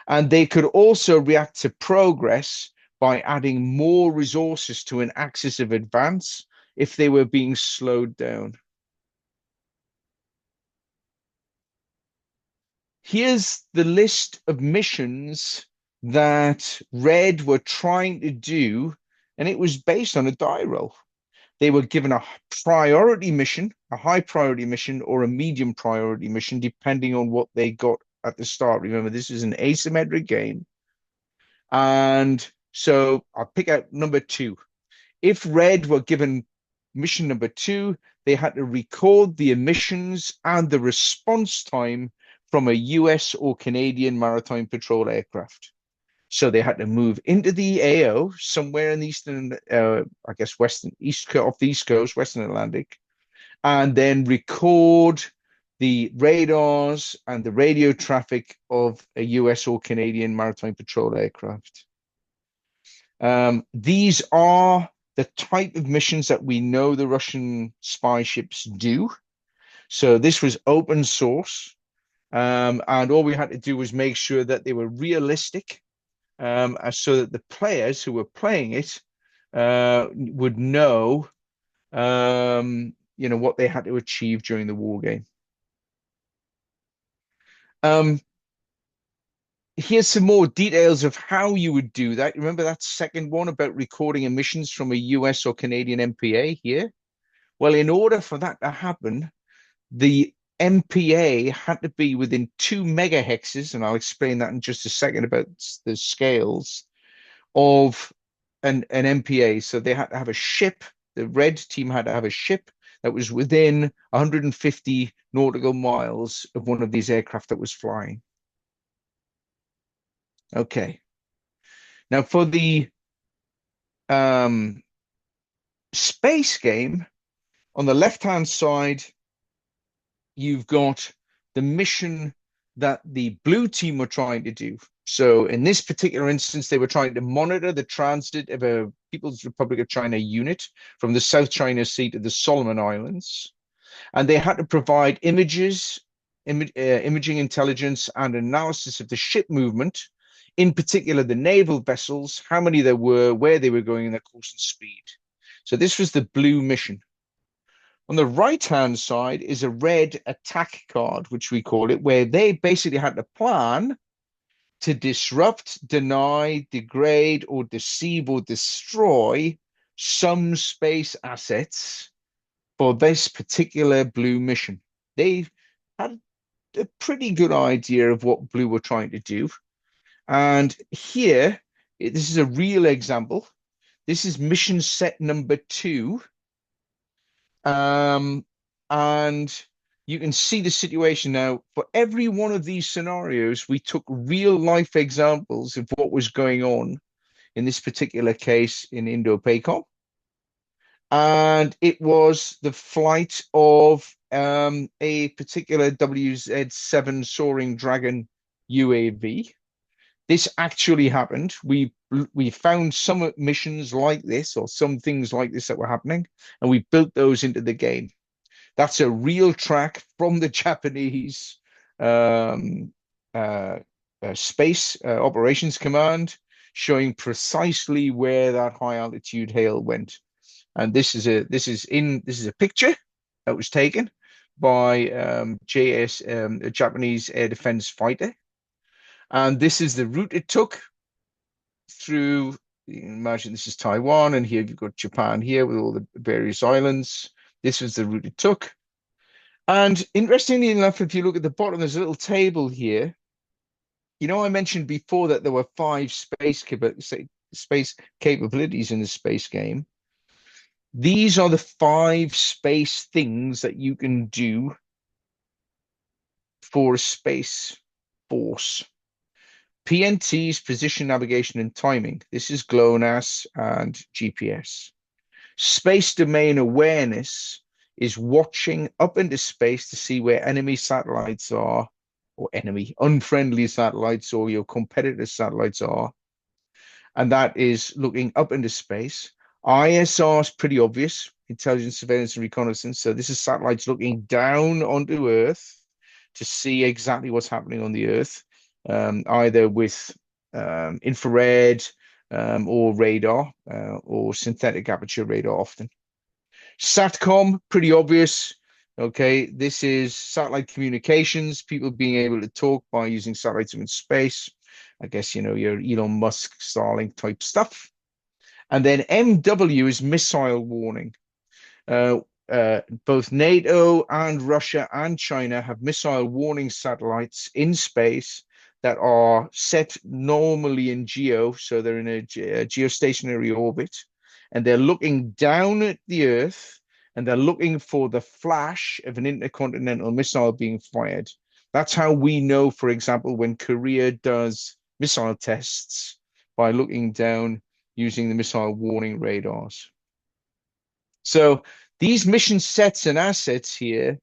And they could also react to progress by adding more resources to an axis of advance if they were being slowed down. Here's the list of missions that Red were trying to do, and it was based on a die roll. They were given a priority mission, a high priority mission, or a medium priority mission, depending on what they got at the start. Remember, this is an asymmetric game. And so I'll pick out number 2. If Red were given mission number 2, they had to record the emissions and the response time from a US or Canadian maritime patrol aircraft. So they had to move into the AO somewhere in the eastern, I guess, off the East Coast, Western Atlantic, and then record the radars and the radio traffic of a US or Canadian maritime patrol aircraft. These are the type of missions that we know the Russian spy ships do. So this was open source, and all we had to do was make sure that they were realistic, so that the players who were playing it would know, what they had to achieve during the war game. Here's some more details of how you would do that. Remember that second one about recording emissions from a US or Canadian MPA here? Well, in order for that to happen, the MPA had to be within 2 megahexes, and I'll explain that in just a second about the scales of an MPA. So they had to have a ship, the Red team had to have a ship that was within 150 nautical miles of one of these aircraft that was flying. Okay. Now for the space game, on the left-hand side, you've got the mission that the blue team were trying to do. So in this particular instance, they were trying to monitor the transit of a People's Republic of China unit from the South China Sea to the Solomon Islands. And they had to provide images, imaging intelligence, and analysis of the ship movement, in particular the naval vessels, how many there were, where they were going, and their course and speed. So this was the blue mission. On the right-hand side is a red attack card, which we call it, where they basically had to plan to disrupt, deny, degrade, or deceive or destroy some space assets for this particular blue mission. They had a pretty good idea of what blue were trying to do. And here, this is a real example. This is mission set number 2. And you can see the situation now. For every one of these scenarios, we took real life examples of what was going on in this particular case in Indo-PACOM. And it was the flight of a particular WZ-7 Soaring Dragon UAV. This actually happened. We found some missions like this, or some things like this that were happening, and we built those into the game. That's a real track from the Japanese Space Operations Command, showing precisely where that high altitude hail went. And this is a picture that was taken by a Japanese air defense fighter. And this is the route it took through. You can imagine this is Taiwan, and here you've got Japan here with all the various islands. This was the route it took. And interestingly enough, if you look at the bottom, there's a little table here. You know, I mentioned before that there were 5 space capabilities in the space game. These are the 5 space things that you can do for a space force. PNT's position, navigation, and timing. This is GLONASS and GPS. Space domain awareness is watching up into space to see where enemy satellites are, or enemy unfriendly satellites, or your competitor satellites are. And that is looking up into space. ISR is pretty obvious, intelligence, surveillance, and reconnaissance. So this is satellites looking down onto Earth to see exactly what's happening on the Earth, either with infrared or radar or synthetic aperture radar often. SATCOM, pretty obvious. Okay, this is satellite communications, people being able to talk by using satellites in space. I guess, your Elon Musk, Starlink type stuff. And then MW is missile warning. Uh, Both NATO and Russia and China have missile warning satellites in space that are set normally in geo, so they're in a geostationary orbit, and they're looking down at the Earth and they're looking for the flash of an intercontinental missile being fired. That's how we know, for example, when Korea does missile tests by looking down using the missile warning radars. So these mission sets and assets here,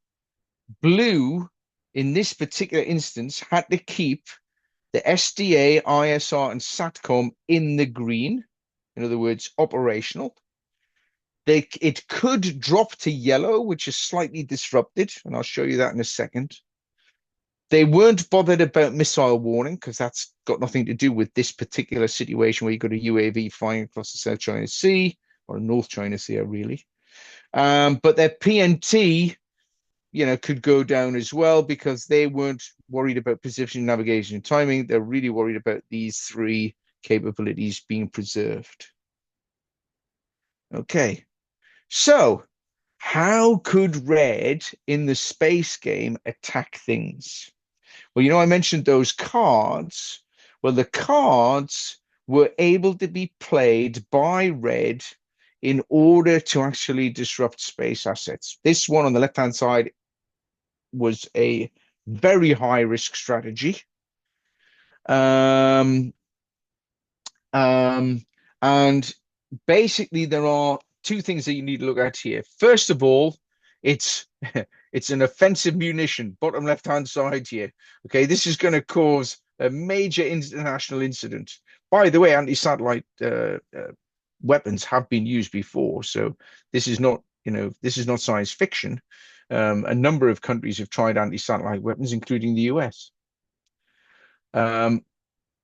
Blue, in this particular instance, had to keep the SDA, ISR, and SATCOM in the green. In other words, operational. It could drop to yellow, which is slightly disrupted, and I'll show you that in a second. They weren't bothered about missile warning because that's got nothing to do with this particular situation where you've got a UAV flying across the South China Sea or North China Sea, really. But their PNT, could go down as well because they weren't worried about position, navigation, and timing. They're really worried about these three capabilities being preserved. Okay, so how could red in the space game attack things? Well, I mentioned those cards. Well, the cards were able to be played by red in order to actually disrupt space assets. This one on the left-hand side was a very high-risk strategy. And basically, there are two things that you need to look at here. First of all, it's it's an offensive munition, bottom left-hand side here. Okay, this is going to cause a major international incident. By the way, anti-satellite weapons have been used before, so this is not, this is not science fiction. A number of countries have tried anti-satellite weapons, including the US.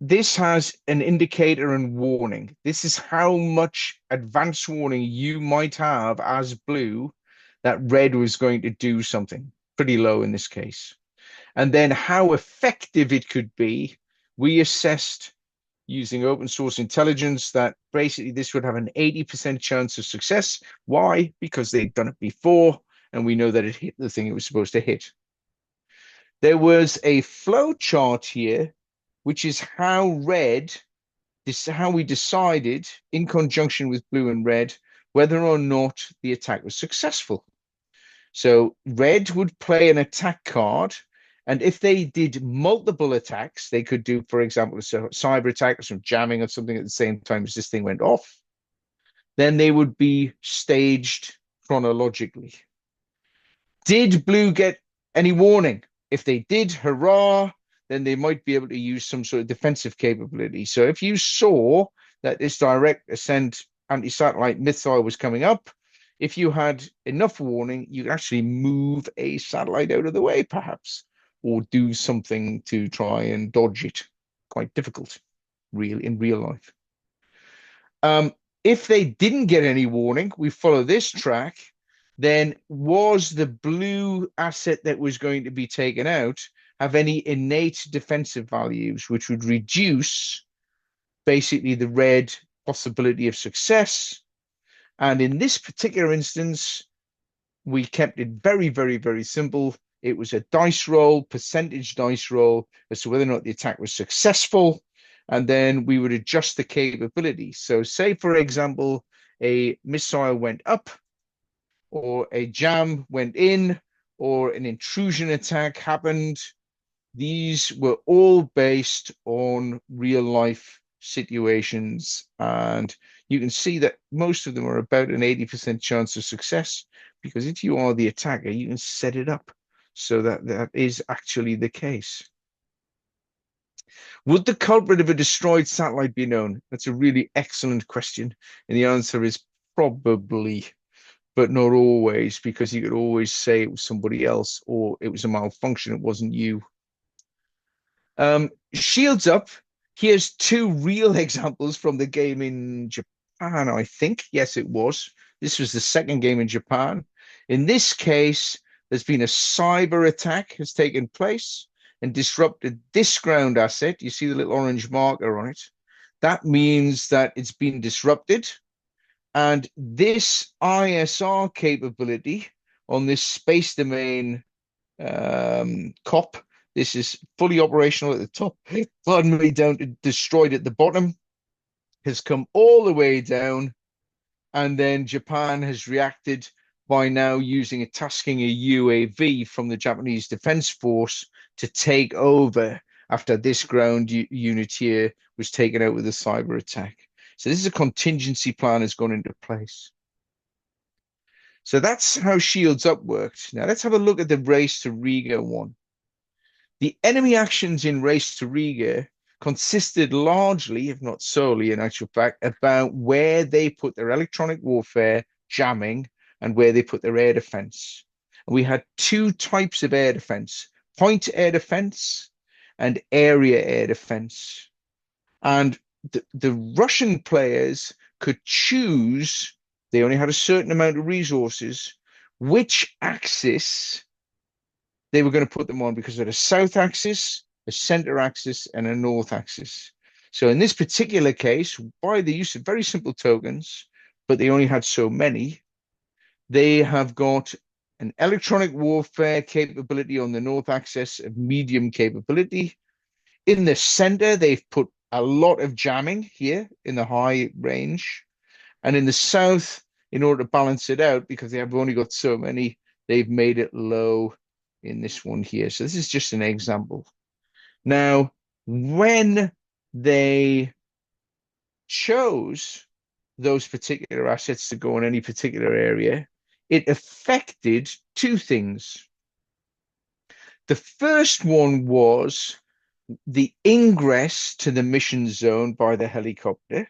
This has an indicator and warning. This is how much advance warning you might have as blue that red was going to do something pretty low in this case. And then how effective it could be, we assessed using open source intelligence that basically this would have an 80% chance of success. Why? Because they'd done it before, and we know that it hit the thing it was supposed to hit. There was a flow chart here, which is how we decided in conjunction with blue and red whether or not the attack was successful. So red would play an attack card, and if they did multiple attacks, they could do, for example, a cyber attack or some jamming or something at the same time as this thing went off. Then they would be staged chronologically. Did blue get any warning? If they did, hurrah, then they might be able to use some sort of defensive capability. So if you saw that this direct ascent anti-satellite missile was coming up, if you had enough warning, you could actually move a satellite out of the way, perhaps, or do something to try and dodge it. Quite difficult, in real life. If they didn't get any warning, we follow this track, then was the blue asset that was going to be taken out have any innate defensive values, which would reduce basically the red possibility of success. And in this particular instance, we kept it very, very, very simple. It was a dice roll, percentage dice roll, as to whether or not the attack was successful. And then we would adjust the capability. So say, for example, a missile went up, or a jam went in, or an intrusion attack happened. These were all based on real life situations. And you can see that most of them are about an 80% chance of success, because if you are the attacker, you can set it up so that that is actually the case. Would the culprit of a destroyed satellite be known? That's a really excellent question. And the answer is Probably, but not always, because you could always say it was somebody else or it was a malfunction, it wasn't you. Shields up. Here's two real examples from the game in Japan, I think. Yes, it was. This was the second game in Japan. In this case, there's been a cyber attack has taken place and disrupted this ground asset. You see the little orange marker on it. That means that it's been disrupted. And this ISR capability on this space domain COP, this is fully operational at the top, pardon me, down to destroyed at the bottom, has come all the way down. And then Japan has reacted by now using tasking a UAV from the Japanese Defense Force to take over after this ground unit here was taken out with a cyber attack. So this is a contingency plan has gone into place. So that's how Shields Up worked. Now let's have a look at the Race to Riga one. The enemy actions in Race to Riga consisted largely, if not solely in actual fact, about where they put their electronic warfare, jamming, and where they put their air defense. And we had two types of air defense, point air defense and area air defense. And the Russian players could choose, they only had a certain amount of resources, which axis they were going to put them on, because they had a south axis, a center axis, and a north axis. So in this particular case, by the use of very simple tokens, but they only had so many, they have got an electronic warfare capability on the north axis of medium capability. In the center, they've put a lot of jamming here in the high range. And in the south, in order to balance it out, because they have only got so many, they've made it low in this one here. So this is just an example. Now, when they chose those particular assets to go in any particular area, it affected two things. The first one was the ingress to the mission zone by the helicopter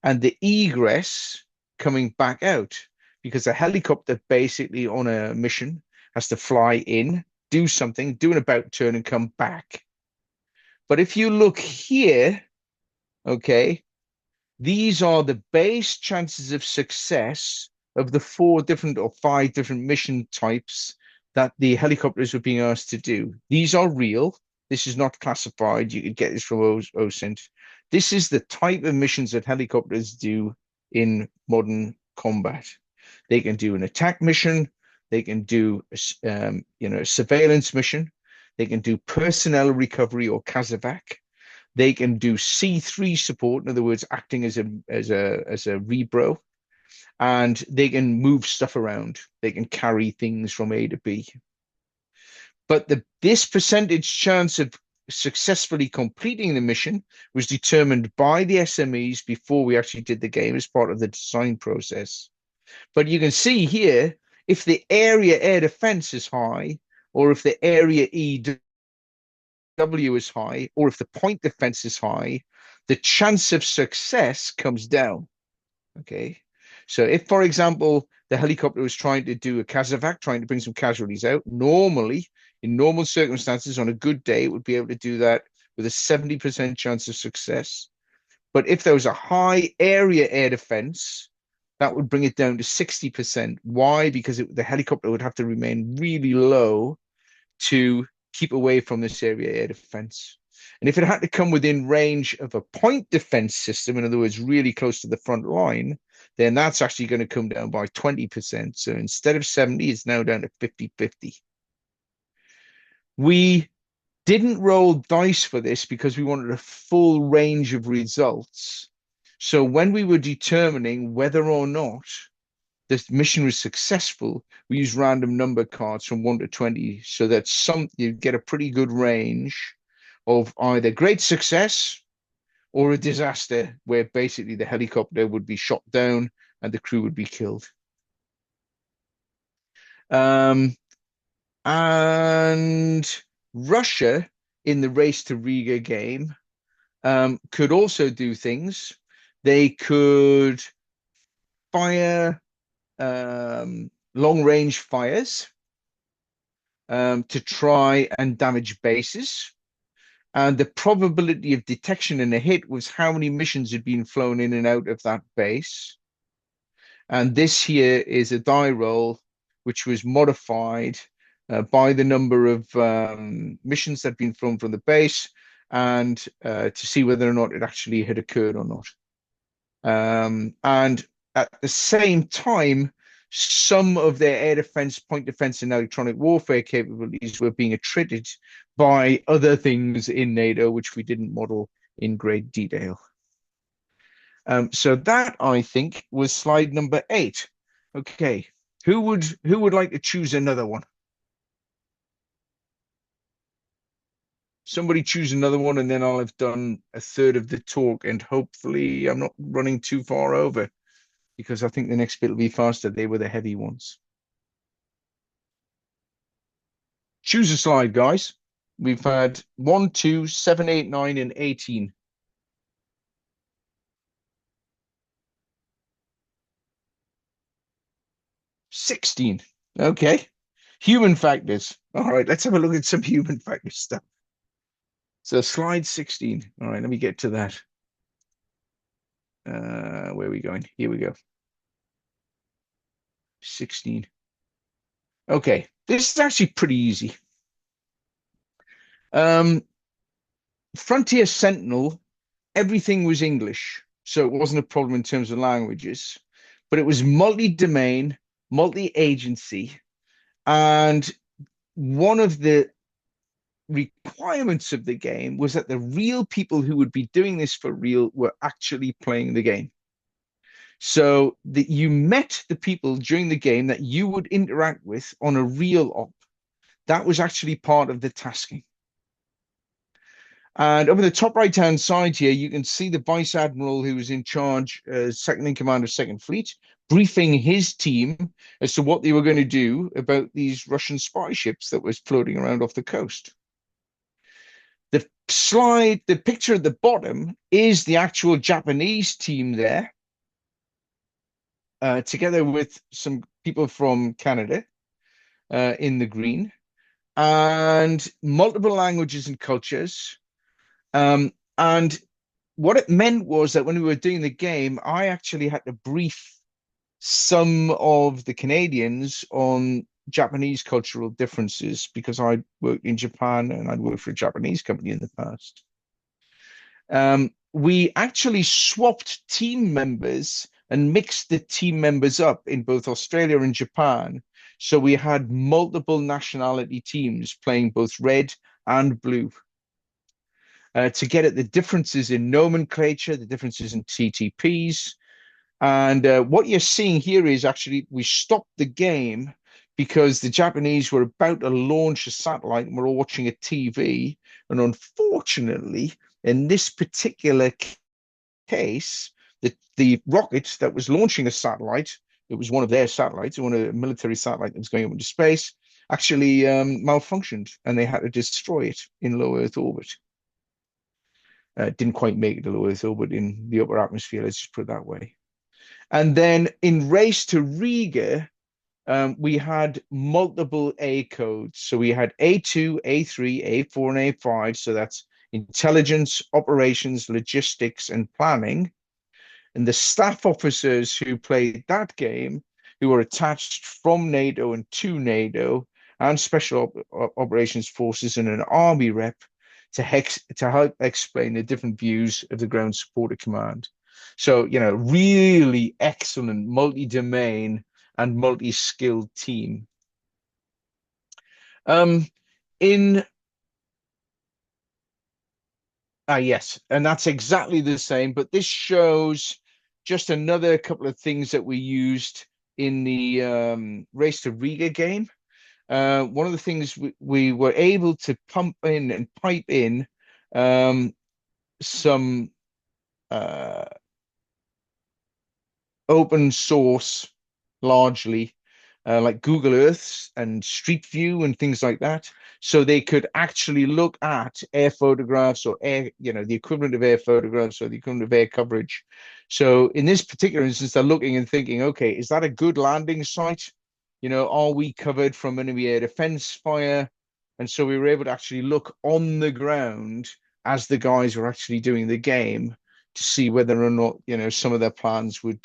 and the egress coming back out, because a helicopter basically on a mission has to fly in, do something, do an about turn and come back. But if you look here, okay, these are the base chances of success of the 4 different or 5 different mission types that the helicopters were being asked to do. These are real. This is not classified. You could get this from OSINT. This is the type of missions that helicopters do in modern combat. They can do an attack mission. They can do a surveillance mission. They can do personnel recovery or casevac. They can do C3 support, in other words, acting as a rebro, and they can move stuff around. They can carry things from A to B. But this percentage chance of successfully completing the mission was determined by the SMEs before we actually did the game as part of the design process. But you can see here, if the area air defense is high, or if the area EW is high, or if the point defense is high, the chance of success comes down. Okay. So if, for example, the helicopter was trying to do a casevac, trying to bring some casualties out, normally, in normal circumstances, on a good day, it would be able to do that with a 70% chance of success. But if there was a high area air defense, that would bring it down to 60%. Why? Because the helicopter would have to remain really low to keep away from this area air defense. And if it had to come within range of a point defense system, in other words, really close to the front line, then that's actually going to come down by 20%. So instead of 70, it's now down to 50-50. We didn't roll dice for this because we wanted a full range of results. So when we were determining whether or not this mission was successful, we used random number cards from 1 to 20, so that you get a pretty good range of either great success or a disaster, where basically the helicopter would be shot down and the crew would be killed. And Russia, in the Race to Riga game, could also do things. They could fire long-range fires to try and damage bases. And the probability of detection in a hit was how many missions had been flown in and out of that base. And this here is a die roll, which was modified by the number of missions that had been flown from the base and to see whether or not it actually had occurred or not. And at the same time, some of their air defense, point defense, and electronic warfare capabilities were being attributed by other things in NATO, which we didn't model in great detail. So that, I think, was slide number 8. Okay, who would like to choose another one? Somebody choose another one, and then I'll have done a third of the talk, and hopefully I'm not running too far over, because I think the next bit will be faster. They were the heavy ones. Choose a slide, guys. We've had 1, 2, 7, 8, 9, and 18. 16. Okay. Human factors. All right, let's have a look at some human factor stuff. So slide 16. All right, let me get to that. Where are we going? Here we go. 16. Okay, this is actually pretty easy. Frontier Sentinel, everything was English, so it wasn't a problem in terms of languages, but it was multi-domain, multi-agency, and one of the requirements of the game was that the real people who would be doing this for real were actually playing the game. So that you met the people during the game that you would interact with on a real op. That was actually part of the tasking. And over the top right-hand side here, you can see the Vice Admiral who was in charge, second in command of Second Fleet, briefing his team as to what they were going to do about these Russian spy ships that was floating around off the coast. The picture at the bottom is the actual Japanese team there, together with some people from Canada in the green, and multiple languages and cultures. And what it meant was that when we were doing the game, I actually had to brief some of the Canadians on Japanese cultural differences because I'd worked in Japan and I'd worked for a Japanese company in the past. We actually swapped team members and mixed the team members up in both Australia and Japan. So we had multiple nationality teams playing both red and blue to get at the differences in nomenclature, the differences in TTPs. And what you're seeing here is actually we stopped the game because the Japanese were about to launch a satellite and we're all watching a TV. And unfortunately, in this particular case, the rocket that was launching a satellite, it was one of their satellites, one of the military satellites that was going up into space, actually malfunctioned and they had to destroy it in low Earth orbit. Didn't quite make it to low Earth orbit in the upper atmosphere, let's just put it that way. And then in Race to Riga, we had multiple A codes. So we had A2, A3, A4, and A5. So that's intelligence, operations, logistics, and planning. And the staff officers who played that game, who were attached from NATO and to NATO, and special operations forces and an army rep to help explain the different views of the ground supporter command. So, really excellent multi-domain and multi-skilled team. Yes, and that's exactly the same, but this shows just another couple of things that we used in the Race to Riga game. One of the things we were able to pump in and pipe in some open source, largely, like Google Earths and Street View and things like that. So they could actually look at air photographs or air, the equivalent of air photographs or the equivalent of air coverage. So in this particular instance, they're looking and thinking, okay, is that a good landing site? Are we covered from enemy air defense fire? And so we were able to actually look on the ground as the guys were actually doing the game to see whether or not, some of their plans would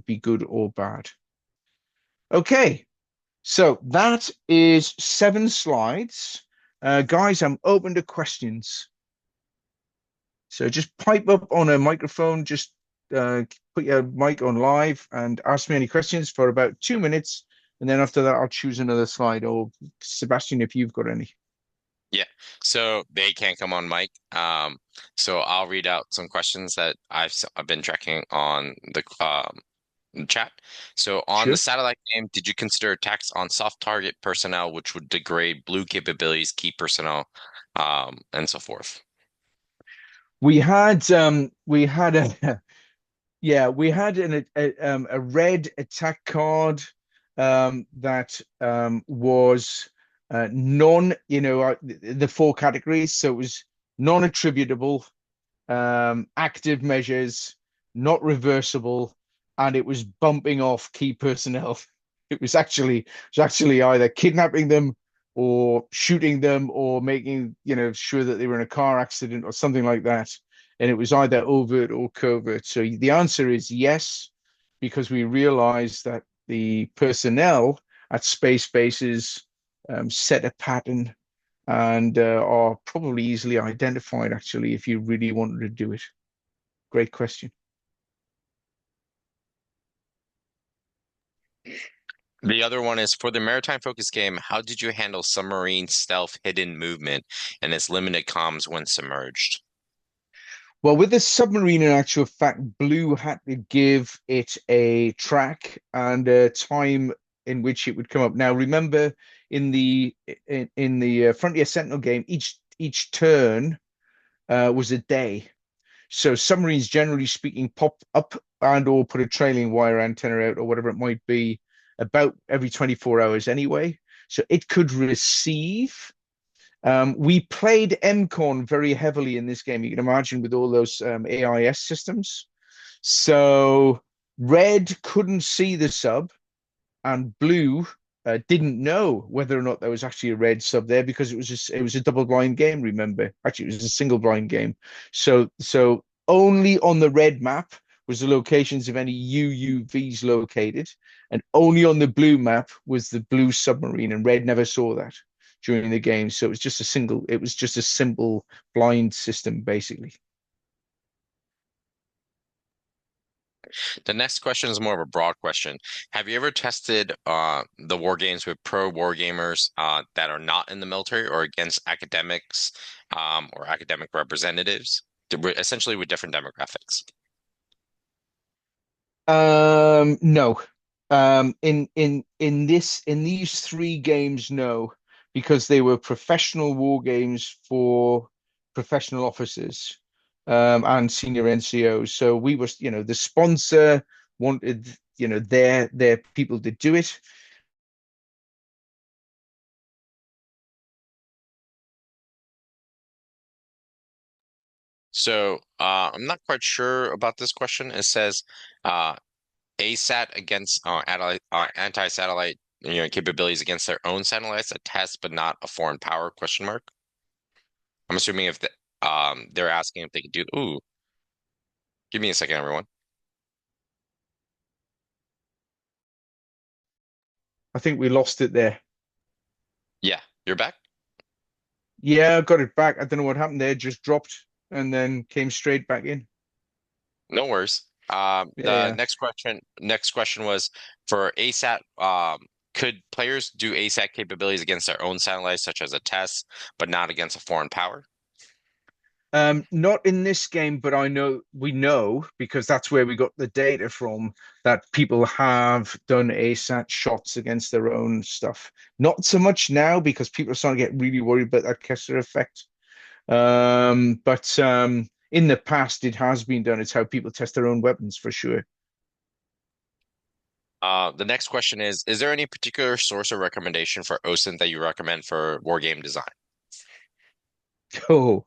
be good or bad. Okay, so that is 7 slides. Guys, I'm open to questions. So just pipe up on a microphone, just put your mic on live and ask me any questions for about 2 minutes. And then after that, I'll choose another slide. Or Sebastian, if you've got any. Yeah. So they can't come on mic. So I'll read out some questions that I've been tracking on the chat. So on the Sure. satellite game, did you consider attacks on soft target personnel, which would degrade blue capabilities, key personnel, and so forth? We had a yeah, we had a red attack card that was the 4 categories. So it was non-attributable, active measures, not reversible, and it was bumping off key personnel. It was actually either kidnapping them or shooting them or making sure that they were in a car accident or something like that. And it was either overt or covert. So the answer is yes, because we realized that the personnel at space bases set a pattern and are probably easily identified, actually, if you really wanted to do it. Great question. The other one is for the maritime focus game, how did you handle submarine stealth hidden movement and its limited comms when submerged? Well, with the submarine, in actual fact, Blue had to give it a track and a time in which it would come up. Now, remember, in the Frontier Sentinel game, each turn was a day. So submarines, generally speaking, pop up and or put a trailing wire antenna out or whatever it might be about every 24 hours anyway. So it could receive. We played MCON very heavily in this game. You can imagine with all those AIS systems. So red couldn't see the sub, and blue didn't know whether or not there was actually a red sub there because it was a double blind game. Remember, actually, it was a single blind game. So only on the red map was the locations of any UUVs located, and only on the blue map was the blue submarine, and red never saw that during the game. So it was just a simple blind system, basically. The next question is more of a broad question. Have you ever tested the war games with pro war gamers that are not in the military or against academics or academic representatives, essentially with different demographics? No. In these 3 games, no, because they were professional war games for professional officers and senior NCOs. So we were, the sponsor wanted, their people to do it. So I'm not quite sure about this question. It says ASAT against anti-satellite capabilities against their own satellites, a test but not a foreign power question mark. I'm assuming if they're asking if they could do. Ooh, give me a second, everyone. I think we lost it there. Yeah, you're back. Yeah, I got it back. I don't know what happened there. It just dropped and then came straight back in. No worries. Yeah, The yeah. next question was for ASAT. Could players do ASAT capabilities against their own satellites, such as a test, but not against a foreign power? Not in this game, but we know because that's where we got the data from that people have done ASAT shots against their own stuff. Not so much now because people are starting to get really worried about that Kessler effect. But in the past, it has been done. It's how people test their own weapons for sure. The next question is there any particular source or recommendation for OSINT that you recommend for war game design? Oh,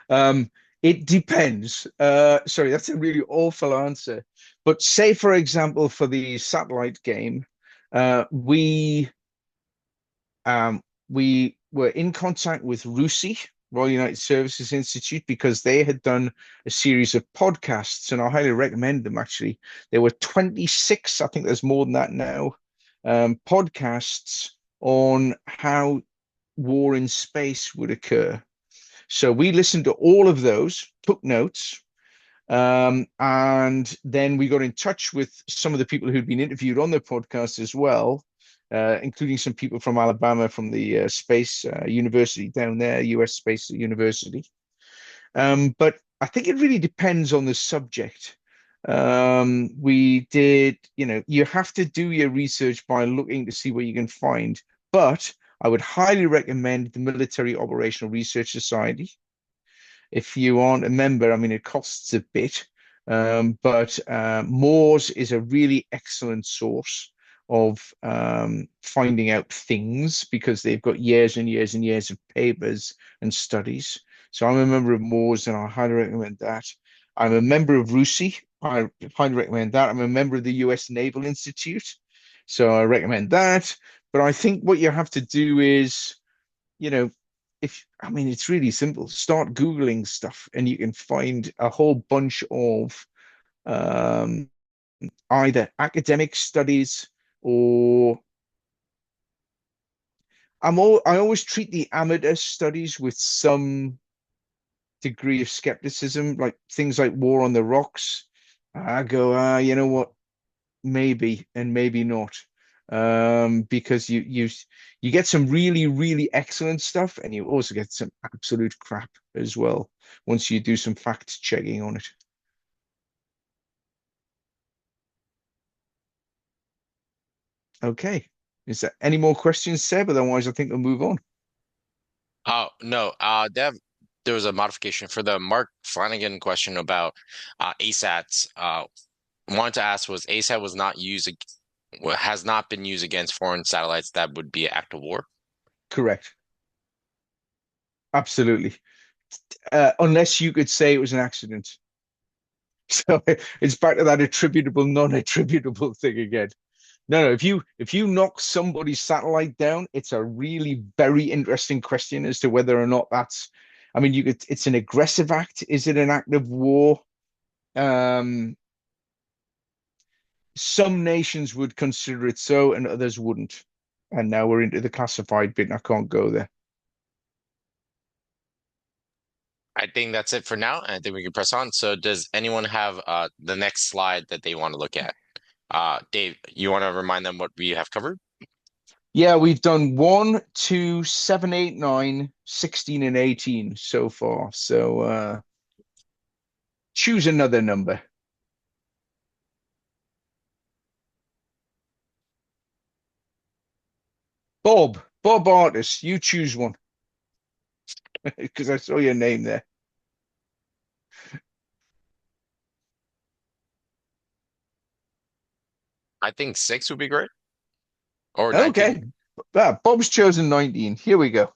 um, it depends. Sorry, that's a really awful answer. But say, for example, for the satellite game, we we were in contact with Recce, Royal United Services Institute, because they had done a series of podcasts, and I highly recommend them actually. There were 26, I think there's more than that now, podcasts on how war in space would occur. So we listened to all of those, took notes, and then we got in touch with some of the people who'd been interviewed on the podcast as well, including some people from Alabama from the Space University down there, US Space University. But I think it really depends on the subject. We did, you have to do your research by looking to see what you can find. But I would highly recommend the Military Operational Research Society. If you aren't a member, I mean, it costs a bit, but Moores is a really excellent source of finding out things because they've got years and years and years of papers and studies. So I'm a member of Moores and I highly recommend that. I'm a member of RUSI. I highly recommend that. I'm a member of the US Naval Institute. So I recommend that. But I think what you have to do is, you know, if I mean it's really simple. Start Googling stuff and you can find a whole bunch of um, either academic studies or I always treat the amateur studies with some degree of skepticism, like things like War on the Rocks. I go, you know what? Maybe and maybe not. Because you get some really, really excellent stuff, and you also get some absolute crap as well once you do some fact checking on it. Okay. Is there any more questions, Seb? Otherwise, I think we'll move on. Oh, no. There was a modification for the Mark Flanagan question about ASATs. Wanted to ask was ASAT was not used, has not been used against foreign satellites that would be an act of war. Correct. Absolutely. Unless you could say it was an accident. So it's back to that attributable, non-attributable thing again. No, no. If you knock somebody's satellite down, it's a really very interesting question as to whether or not that's. I mean, you could. It's an aggressive act. Is it an act of war? Um, some nations would consider it so, and others wouldn't. And now we're into the classified bit, and I can't go there. I think that's it for now, and I think we can press on. So does anyone have the next slide that they want to look at? Dave, you want to remind them what we have covered? Yeah, we've done 1, 2, 7, 8, 9, 16, and 18 so far. So choose another number. Bob Artis, you choose one because I saw your name there. I think six would be great. Or 19. Okay. Bob's chosen 19. Here we go.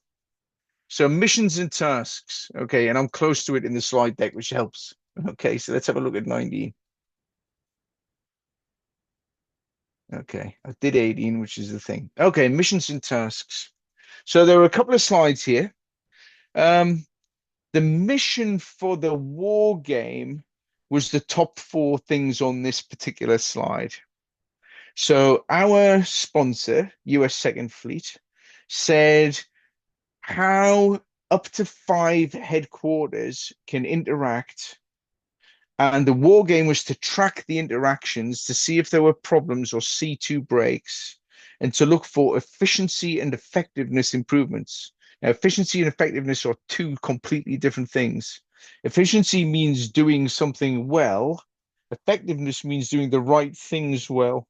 So missions and tasks. Okay, and I'm close to it in the slide deck, which helps. Okay, so let's have a look at 19. Okay, I did 18, which is the thing. Okay, missions and tasks. So there are a couple of slides here. The mission for the war game was the top four things on this particular slide. So our sponsor, US Second Fleet, said how up to 5 headquarters can interact. And the war game was to track the interactions to see if there were problems or C2 breaks and to look for efficiency and effectiveness improvements. Now, efficiency and effectiveness are two completely different things. Efficiency means doing something well. Effectiveness means doing the right things well.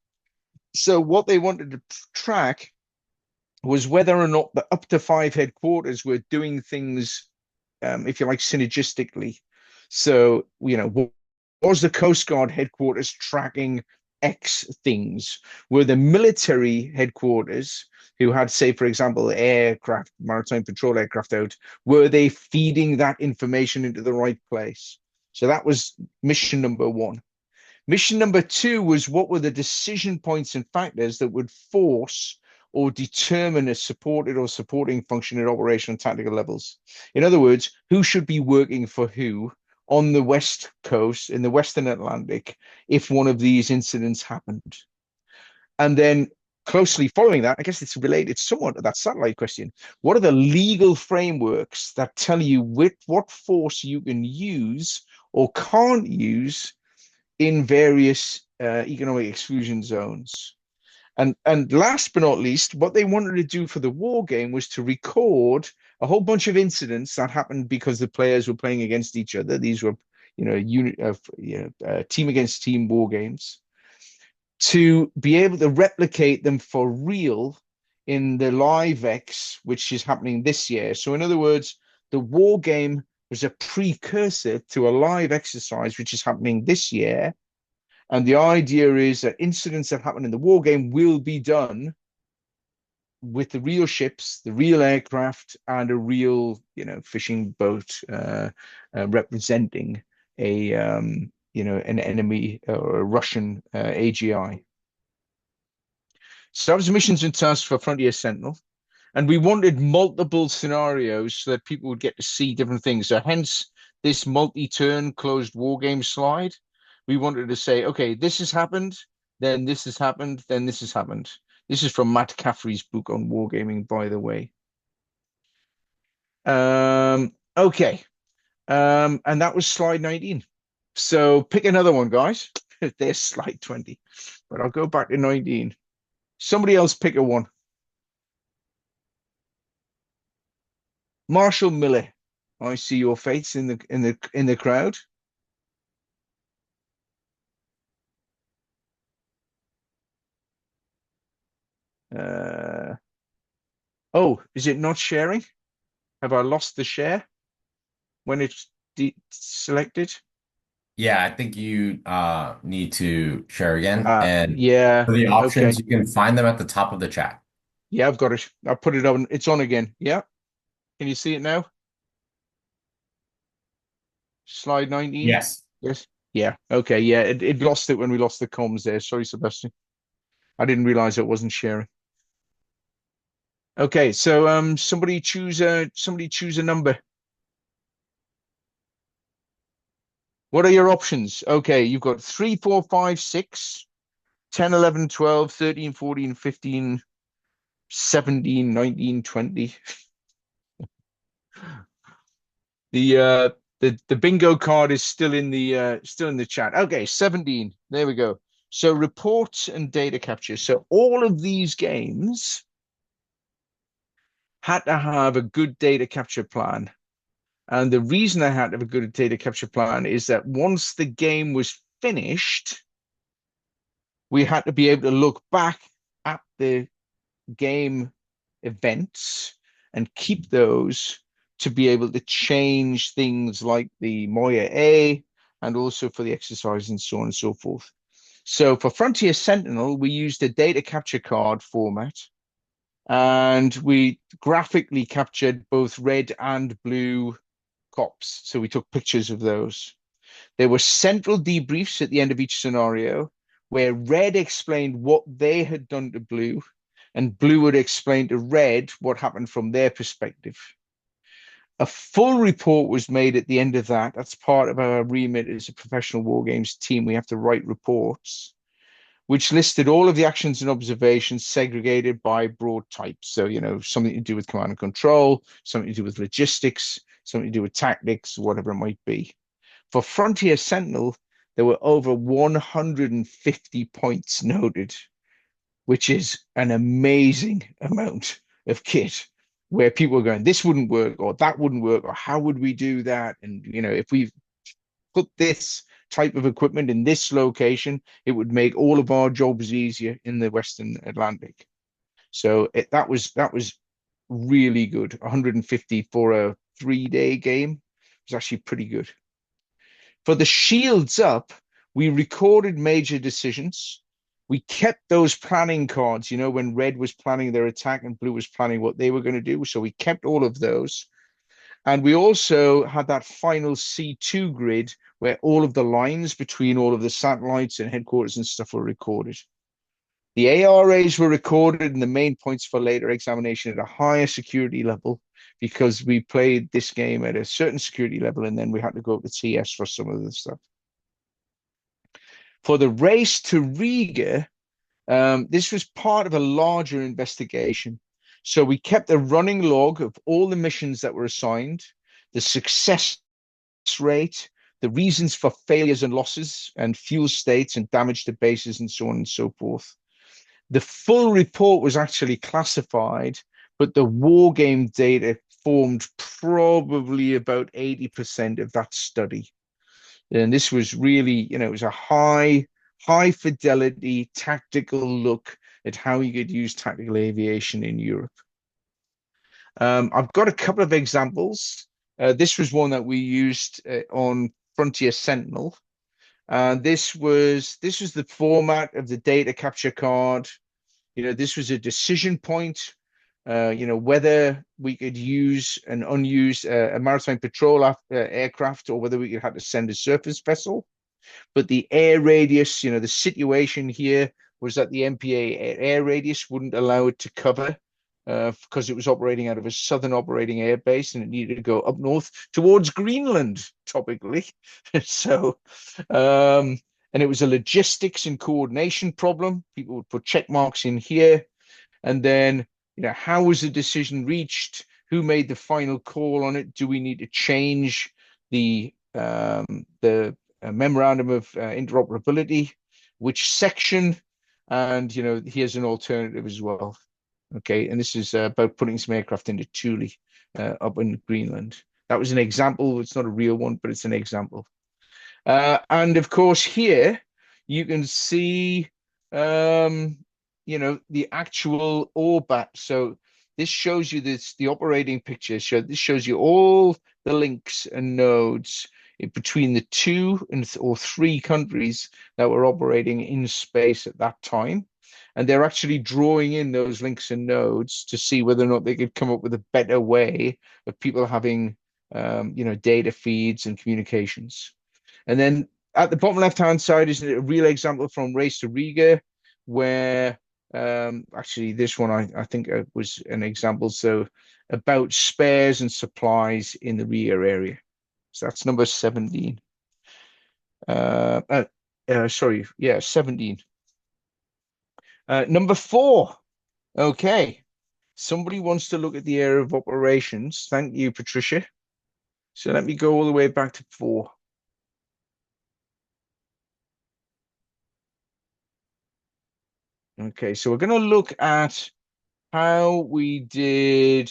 So what they wanted to track was whether or not the up to 5 headquarters were doing things, if you like, synergistically. So, was the Coast Guard headquarters tracking X things? Were the military headquarters who had, say, for example, aircraft, maritime patrol aircraft out, were they feeding that information into the right place? So that was mission number one. Mission number two was what were the decision points and factors that would force or determine a supported or supporting function at operational and tactical levels. In other words, who should be working for who on the West Coast, in the Western Atlantic, if one of these incidents happened. And then closely following that, I guess it's related somewhat to that satellite question. What are the legal frameworks that tell you what force you can use or can't use in various economic exclusion zones? And last but not least, what they wanted to do for the war game was to record a whole bunch of incidents that happened because the players were playing against each other. These were, team against team war games, to be able to replicate them for real in the live X, which is happening this year. So, in other words, the war game was a precursor to a live exercise, which is happening this year. And the idea is that incidents that happen in the war game will be done with the real ships, the real aircraft, and a real, fishing boat representing an enemy or a Russian AGI. So that was missions and tasks for Frontier Sentinel. And we wanted multiple scenarios so that people would get to see different things. So hence this multi-turn closed war game slide. We wanted to say, okay, this has happened, then this has happened, then this has happened. This is from Matt Caffrey's book on wargaming, by the way. Okay. And that was slide 19. So pick another one, guys. There's slide 20. But I'll go back to 19. Somebody else pick a one. Marshall Miller. I see your face in the crowd. Oh, is it not sharing? Have I lost the share when it's selected? Yeah, I think you need to share again. And Yeah. for the Okay. options, you can find them at the top of the chat. Yeah, I've got it. I put it on. It's on again. Yeah. Can you see it now? Slide 19. Yes. Yes. Yeah. Okay. Yeah. It lost it when we lost the comms there. Sorry, Sebastian. I didn't realize it wasn't sharing. Okay. So somebody choose a number. What are your options? Okay, you've got 3, 4, 5, 6, 10, 11, 12, 13, 14, 15, 17, 19, 20. The bingo card is still in the chat. Okay, 17. There we go. So reports and data capture. So all of these games had to have a good data capture plan. And the reason I had to have a good data capture plan is that once the game was finished, we had to be able to look back at the game events and keep those to be able to change things like the Moya A and also for the exercise and so on and so forth. So for Frontier Sentinel, we used a data capture card format, and we graphically captured both red and blue cops. So we took pictures of those. There were central debriefs at the end of each scenario where red explained what they had done to blue, and blue would explain to red what happened from their perspective. A full report was made at the end of that. That's part of our remit as a professional war games team. We have to write reports which listed all of the actions and observations segregated by broad types. So, something to do with command and control, something to do with logistics, something to do with tactics, whatever it might be. For Frontier Sentinel, there were over 150 points noted, which is an amazing amount of kit where people are going, this wouldn't work, or that wouldn't work, or how would we do that? And, if we put this type of equipment in this location, it would make all of our jobs easier in the Western Atlantic. So that was really good. 150 for a 3-day game was actually pretty good. For the Shields Up, we recorded major decisions. We kept those planning cards, when red was planning their attack and blue was planning what they were going to do. So we kept all of those. And we also had that final C2 grid where all of the lines between all of the satellites and headquarters and stuff were recorded. The ARAs were recorded and the main points for later examination at a higher security level because we played this game at a certain security level and then we had to go up to TS for some of the stuff. For the race to Riga, this was part of a larger investigation. So we kept a running log of all the missions that were assigned, the success rate, the reasons for failures and losses, and fuel states and damage to bases and so on and so forth. The full report was actually classified, but the war game data formed probably about 80% of that study. And this was really, it was a high fidelity tactical look at how you could use tactical aviation in Europe. I've got a couple of examples. This was one that we used on Frontier Sentinel. This was the format of the data capture card. This was a decision point. Whether we could use an unused a maritime patrol aircraft or whether we could have to send a surface vessel. But the air radius, the situation here was that the MPA air radius wouldn't allow it to cover because it was operating out of a southern operating air base and it needed to go up north towards Greenland, topically. So, and it was a logistics and coordination problem. People would put check marks in here. And then, how was the decision reached? Who made the final call on it? Do we need to change the memorandum of interoperability? Which section? And, here's an alternative as well. Okay, and this is about putting some aircraft into Thule up in Greenland. That was an example. It's not a real one, but it's an example. And of course, here you can see, the actual orbit. So this shows you the operating picture. So this shows you all the links and nodes between the two or three countries that were operating in space at that time. And they're actually drawing in those links and nodes to see whether or not they could come up with a better way of people having, data feeds and communications. And then at the bottom left-hand side is a real example from Race to Riga, where actually this one I think was an example. So about spares and supplies in the Riga area. So that's number 17. 17. Number 4. Okay. Somebody wants to look at the area of operations. Thank you, Patricia. So let me go all the way back to 4. Okay, so we're going to look at how we did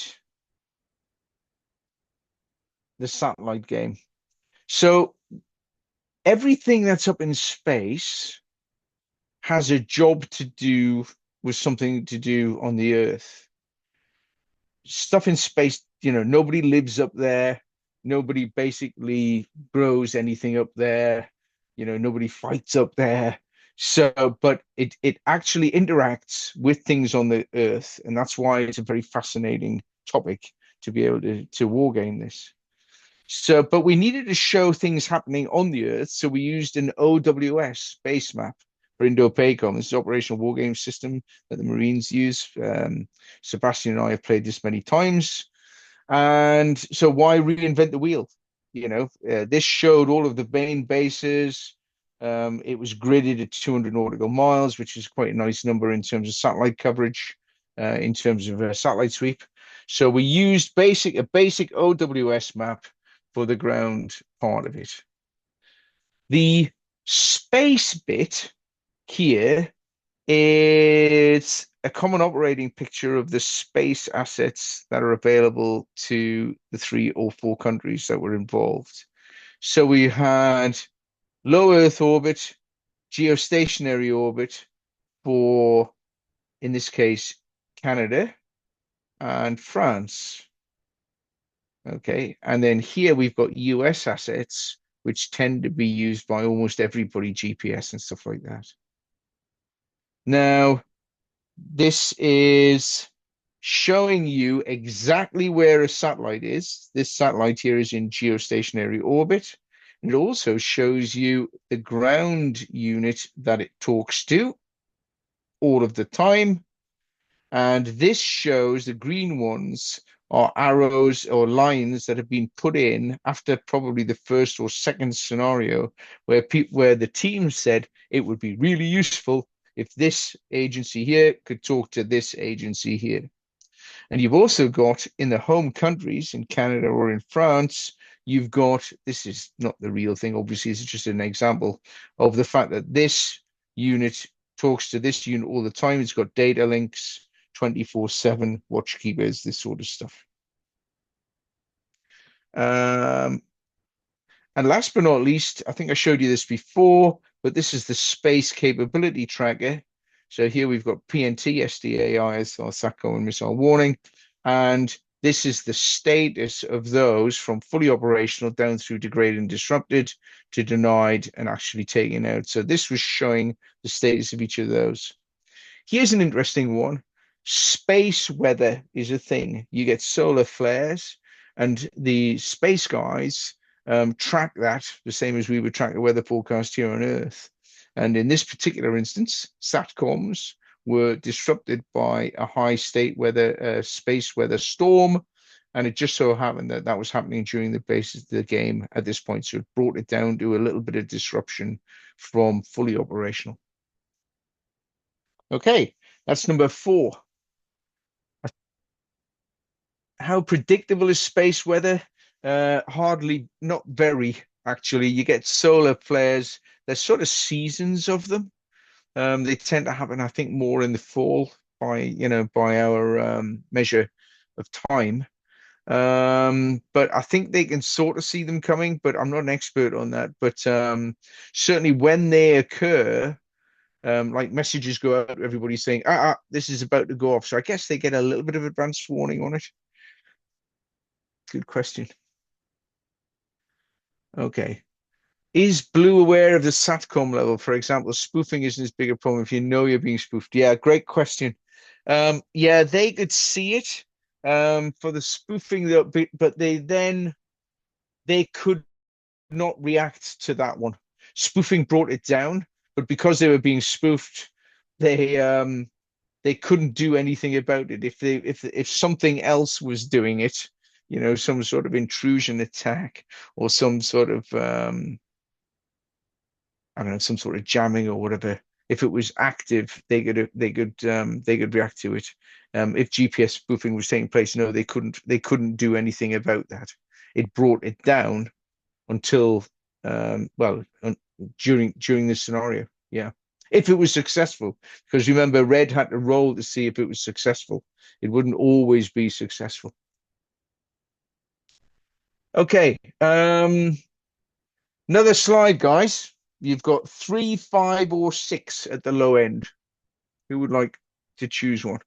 the satellite game. So everything that's up in space has a job to do with something to do on the Earth. Stuff in space, nobody lives up there. Nobody basically grows anything up there. Nobody fights up there. So, but it actually interacts with things on the Earth, and that's why it's a very fascinating topic to be able to wargame this. So, but we needed to show things happening on the Earth, so we used an OWS base map for Indo-PACOM. This is an operational wargame system that the Marines use. Sebastian and I have played this many times. And so why reinvent the wheel? This showed all of the main bases. It was gridded at 200 nautical miles, which is quite a nice number in terms of satellite coverage, in terms of satellite sweep. So we used a basic OWS map for the ground part of it. The space bit here is a common operating picture of the space assets that are available to the 3 or 4 countries that were involved. So we had low Earth orbit, geostationary orbit for, in this case, Canada and France. Okay, and then here we've got US assets, which tend to be used by almost everybody, GPS and stuff like that. Now, this is showing you exactly where a satellite is. This satellite here is in geostationary orbit. It also shows you the ground unit that it talks to all of the time. And this shows the green ones are arrows or lines that have been put in after probably the first or second scenario where the team said it would be really useful if this agency here could talk to this agency here. And you've also got in the home countries, in Canada or in France, you've got, this is not the real thing, obviously, it's just an example of the fact that this unit talks to this unit all the time. It's got data links, 24/7, watchkeepers, this sort of stuff. And last but not least, I think I showed you this before, but this is the space capability tracker. So here we've got PNT, SDA, ISR, SATCOM, and missile warning. And this is the status of those from fully operational down through degraded and disrupted to denied and actually taken out. So this was showing the status of each of those. Here's an interesting one. Space weather is a thing. You get solar flares, and the space guys track that the same as we would track the weather forecast here on Earth. And in this particular instance, SATCOMs were disrupted by a high state weather, space weather storm. And it just so happened that that was happening during the basis of the game at this point. So it brought it down to a little bit of disruption from fully operational. Okay, that's number 4. How predictable is space weather? Hardly, not very, actually. You get solar flares. There's sort of seasons of them. They tend to happen, I think, more in the fall by our measure of time. But I think they can sort of see them coming, but I'm not an expert on that. But certainly when they occur, like messages go out to everybody saying, this is about to go off. So I guess they get a little bit of advance warning on it. Good question. Okay. Is Blue aware of the SATCOM level? For example, spoofing isn't as big a problem if you know you're being spoofed. Yeah, great question. Yeah, they could see it for the spoofing, but they could not react to that one. Spoofing brought it down, but because they were being spoofed, they couldn't do anything about it. If something else was doing it, some sort of intrusion attack or some sort of I don't know, some sort of jamming or whatever. If it was active, they could react to it. If GPS spoofing was taking place, no, they couldn't do anything about that. It brought it down until during this scenario. Yeah. If it was successful, because remember, Red had to roll to see if it was successful. It wouldn't always be successful. Okay. Another slide, guys. You've got 3, 5, or 6 at the low end. Who would like to choose one?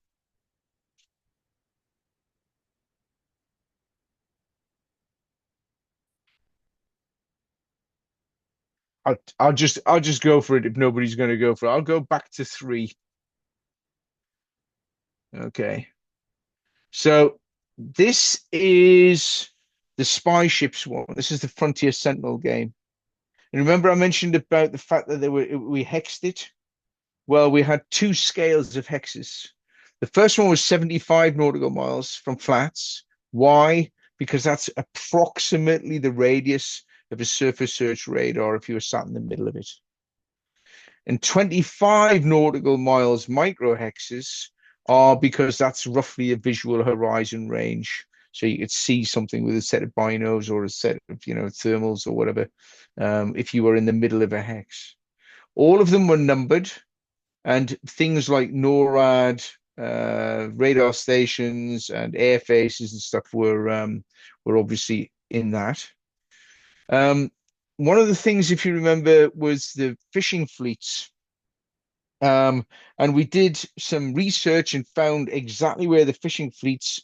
I'll just go for it if nobody's going to go for it. I'll go back to 3. Okay. So this is the Spyships one. This is the Frontier Sentinel game. And remember I mentioned about the fact that we hexed it? Well, we had 2 scales of hexes. The first one was 75 nautical miles from flats. Why? Because that's approximately the radius of a surface search radar if you were sat in the middle of it. And 25 nautical miles microhexes are because that's roughly a visual horizon range. So you could see something with a set of binos or a set of, thermals or whatever, if you were in the middle of a hex. All of them were numbered, and things like NORAD, radar stations, and air faces and stuff were obviously in that. One of the things, if you remember, was the fishing fleets. And we did some research and found exactly where the fishing fleets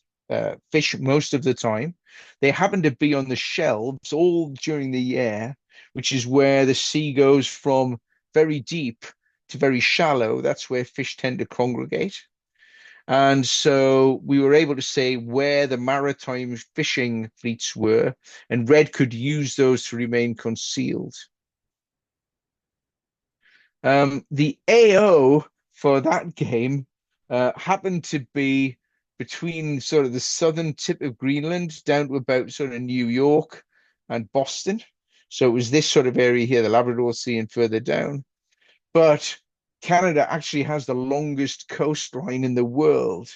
fish most of the time. They happen to be on the shelves all during the year, which is where the sea goes from very deep very shallow, that's where fish tend to congregate. And so we were able to say where the maritime fishing fleets were, and red could use those to remain concealed. The AO for that game happened to be between sort of the southern tip of Greenland down to about sort of New York and Boston. So it was this sort of area here, the Labrador Sea and further down. But Canada actually has the longest coastline in the world.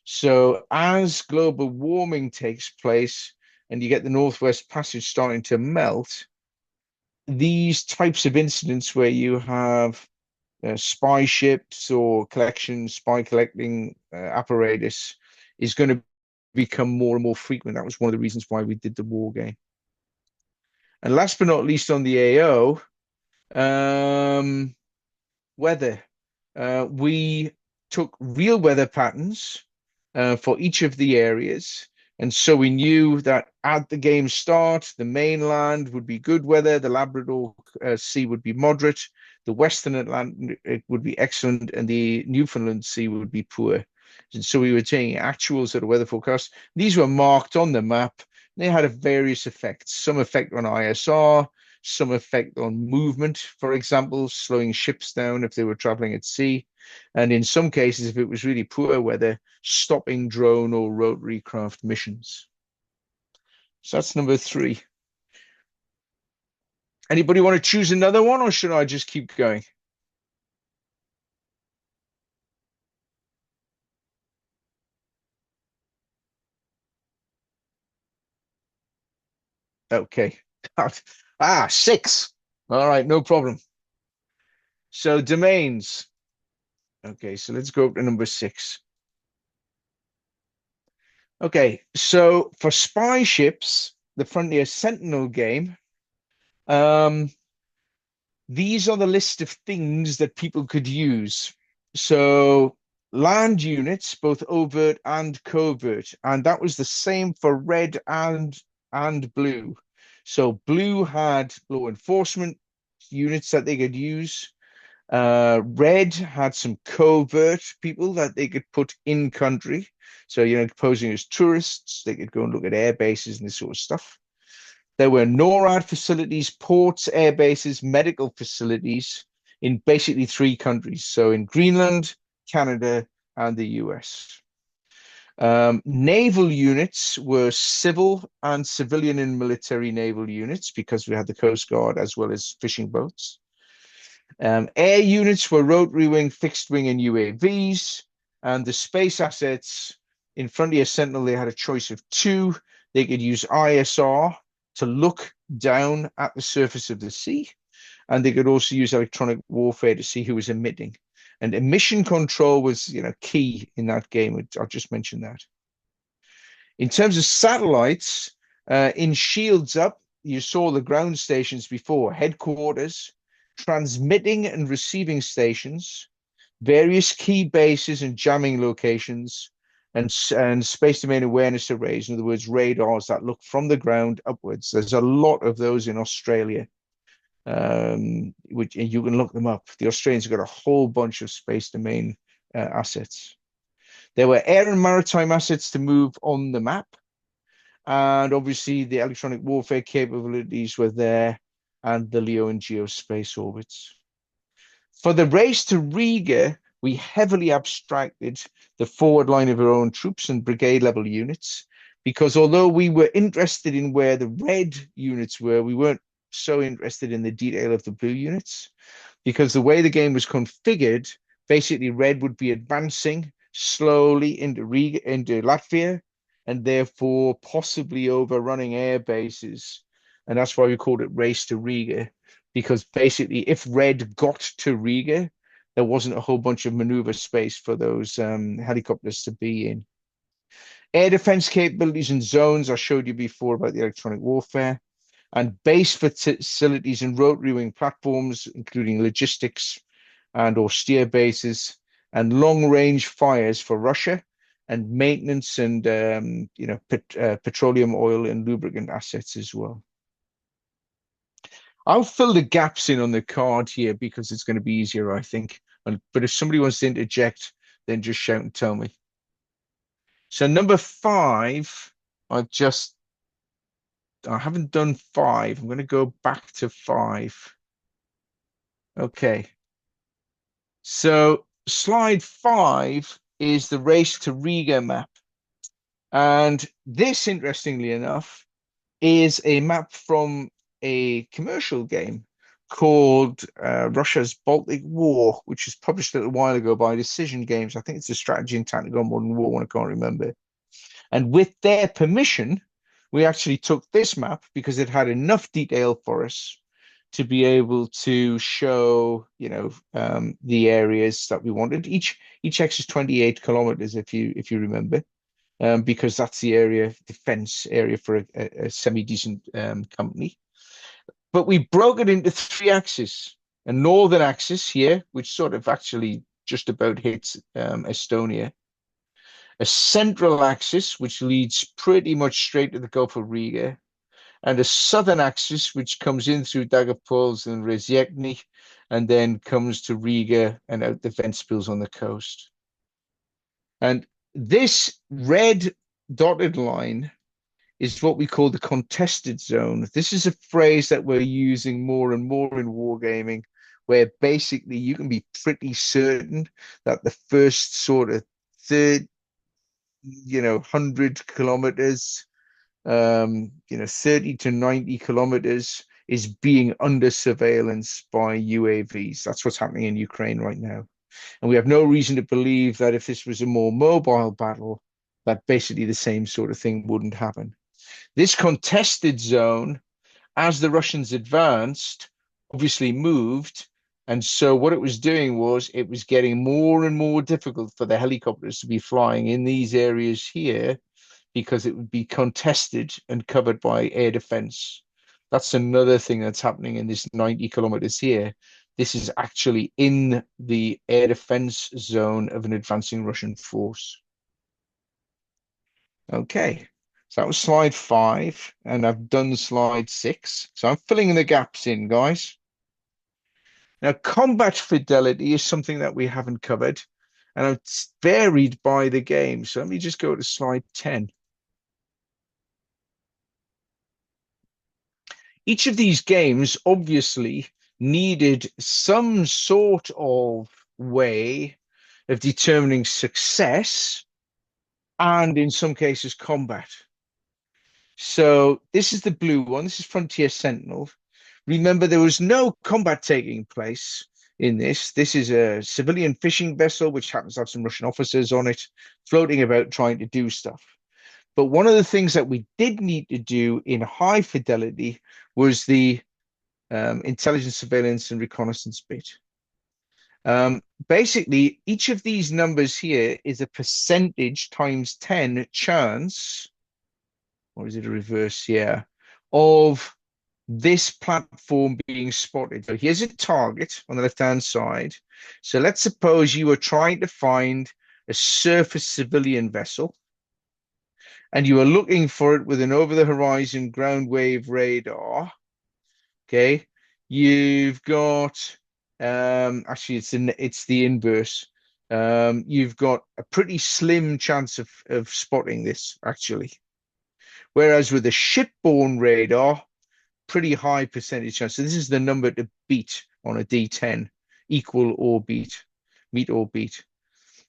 So as global warming takes place and you get the Northwest Passage starting to melt, these types of incidents where you have spy ships or spy collecting apparatus is going to become more and more frequent. That was one of the reasons why we did the war game. And last but not least on the AO, weather. We took real weather patterns for each of the areas. And so we knew that at the game start, the mainland would be good weather, the Labrador Sea would be moderate, the Western Atlantic would be excellent, and the Newfoundland Sea would be poor. And so we were taking actual sort of weather forecasts. These were marked on the map. They had various effects, some effect on ISR, some effect on movement, for example, slowing ships down if they were traveling at sea. And in some cases, if it was really poor weather, stopping drone or rotary craft missions. So that's number 3. Anybody want to choose another one, or should I just keep going? Okay. 6. All right, no problem. So domains. Okay, so let's go up to number 6. Okay, so for spy ships, the Frontier Sentinel game, these are the list of things that people could use. So land units, both overt and covert, and that was the same for red and blue. So blue had law enforcement units that they could use. Red had some covert people that they could put in country. So, posing as tourists, they could go and look at air bases and this sort of stuff. There were NORAD facilities, ports, air bases, medical facilities in basically 3 countries. So in Greenland, Canada, and the US. Naval units were civil and civilian and military naval units because we had the Coast Guard as well as fishing boats. Air units were rotary wing, fixed wing, and UAVs. And the space assets in Frontier Sentinel, they had a choice of 2. They could use ISR to look down at the surface of the sea. And they could also use electronic warfare to see who was emitting. And emission control was, key in that game. I'll just mention that. In terms of satellites, in Shields Up, you saw the ground stations before, headquarters, transmitting and receiving stations, various key bases and jamming locations, and space domain awareness arrays, in other words, radars that look from the ground upwards. There's a lot of those in Australia. Which you can look them up. The Australians have got a whole bunch of space domain assets. There were air and maritime assets to move on the map. And obviously the electronic warfare capabilities were there, and the LEO and geospace orbits. For the race to Riga, we heavily abstracted the forward line of our own troops and brigade level units, because although we were interested in where the red units were, we weren't so interested in the detail of the blue units, because the way the game was configured, basically red would be advancing slowly into Riga, into Latvia, and therefore possibly overrunning air bases. And that's why we called it Race to Riga, because basically if red got to Riga, there wasn't a whole bunch of maneuver space for those helicopters to be in. Air defense capabilities and zones, I showed you before about the electronic warfare. And base facilities and rotary wing platforms, including logistics and austere bases, and long-range fires for Russia, and maintenance and petroleum, oil, and lubricant assets as well. I'll fill the gaps in on the card here because it's going to be easier, I think. But if somebody wants to interject, then just shout and tell me. So number 5, I haven't done 5. I'm going to go back to 5. Okay. So slide 5 is the Race to Riga map. And this, interestingly enough, is a map from a commercial game called Russia's Baltic War, which was published a little while ago by Decision Games. I think it's a strategy and tactical modern war one, I can't remember. And with their permission, we actually took this map because it had enough detail for us to be able to show, the areas that we wanted. Each X is 28 kilometers, if you remember. Because that's the defense area for a semi-decent company. But we broke it into 3 axes. A northern axis here, which sort of actually just about hits Estonia. A central axis, which leads pretty much straight to the Gulf of Riga. And a southern axis, which comes in through Dagopolsk and Rezekny, and then comes to Riga and out the Ventspils on the coast. And this red dotted line is what we call the contested zone. This is a phrase that we're using more and more in wargaming, where basically you can be pretty certain that the first sort of 100 kilometers, 30 to 90 kilometers is being under surveillance by UAVs. That's what's happening in Ukraine right now. And we have no reason to believe that if this was a more mobile battle, that basically the same sort of thing wouldn't happen. This contested zone, as the Russians advanced, obviously moved. And so what it was doing was it was getting more and more difficult for the helicopters to be flying in these areas here because it would be contested and covered by air defense. That's another thing that's happening in this 90 kilometers here. This is actually in the air defense zone of an advancing Russian force. Okay, so that was slide 5, and I've done slide 6. So I'm filling the gaps in, guys. Now, combat fidelity is something that we haven't covered, and it's varied by the game. So let me just go to slide 10. Each of these games obviously needed some sort of way of determining success and in some cases combat. So this is the blue one. This is Frontier Sentinel. Remember, there was no combat taking place in this. This is a civilian fishing vessel, which happens to have some Russian officers on it, floating about trying to do stuff. But one of the things that we did need to do in high fidelity was the intelligence, surveillance, and reconnaissance bit. Basically, each of these numbers here is a percentage times 10 chance, or is it a reverse? Yeah, of this platform being spotted. So here's a target on the left-hand side. So let's suppose you were trying to find a surface civilian vessel, and you are looking for it with an over-the-horizon ground wave radar. Okay, you've got actually it's the inverse. You've got a pretty slim chance of spotting this actually, whereas with a shipborne radar, pretty high percentage chance. So this is the number to beat on a D10, equal or beat, meet or beat.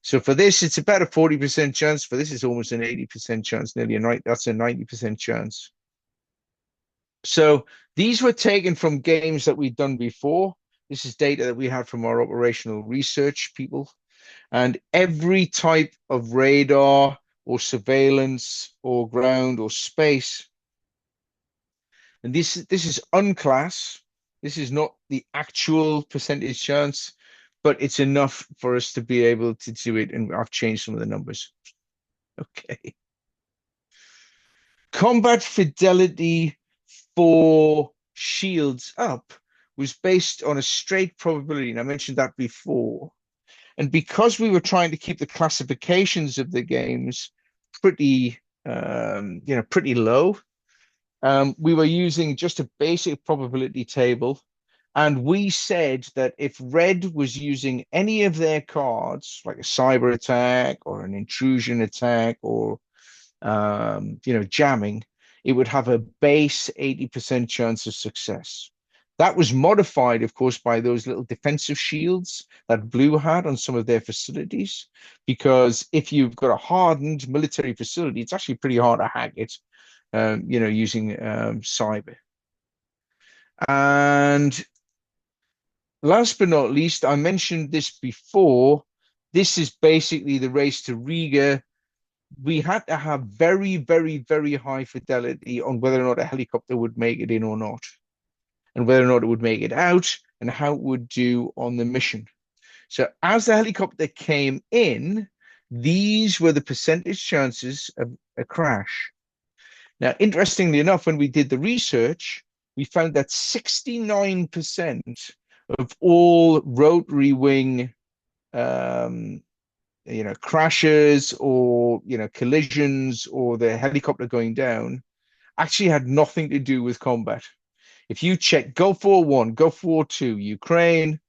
So for this, it's about a 40% chance. For this, it's almost an 80% chance, nearly a 90. That's a 90% chance. So these were taken from games that we'd done before. This is data that we had from our operational research people. And every type of radar or surveillance or ground or space. And this is unclass. This is not the actual percentage chance, but it's enough for us to be able to do it. And I've changed some of the numbers. Okay. Combat fidelity for shields up was based on a straight probability. And I mentioned that before. And because we were trying to keep the classifications of the games pretty, pretty low, We were using just a basic probability table. And we said that if red was using any of their cards, like a cyber attack or an intrusion attack or jamming, it would have a base 80% chance of success. That was modified, of course, by those little defensive shields that blue had on some of their facilities. Because if you've got a hardened military facility, it's actually pretty hard to hack it, using cyber. And last but not least, I mentioned this before. This is basically the race to Riga. We had to have very, very, very high fidelity on whether or not a helicopter would make it in or not, and whether or not it would make it out, and how it would do on the mission. So as the helicopter came in, these were the percentage chances of a crash. Now, interestingly enough, when we did the research, we found that 69% of all rotary wing crashes or collisions or the helicopter going down actually had nothing to do with combat. If you check Gulf War One, Gulf War Two, Ukraine,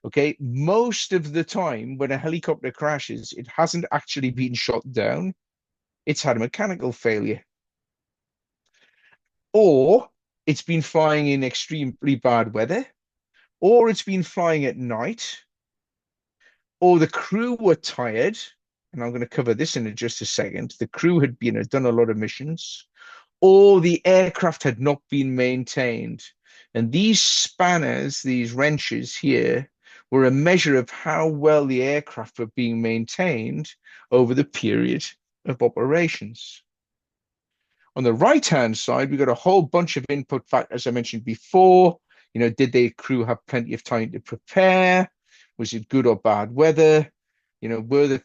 okay, most of the time when a helicopter crashes, it hasn't actually been shot down. It's had a mechanical failure. Or it's been flying in extremely bad weather, or it's been flying at night, or the crew were tired, and I'm going to cover this in just a second. The crew had done a lot of missions, or the aircraft had not been maintained. And these spanners, these wrenches here, were a measure of how well the aircraft were being maintained over the period of operations. On the right-hand side, we've got a whole bunch of input factors I mentioned before. Did the crew have plenty of time to prepare? Was it good or bad weather? Were the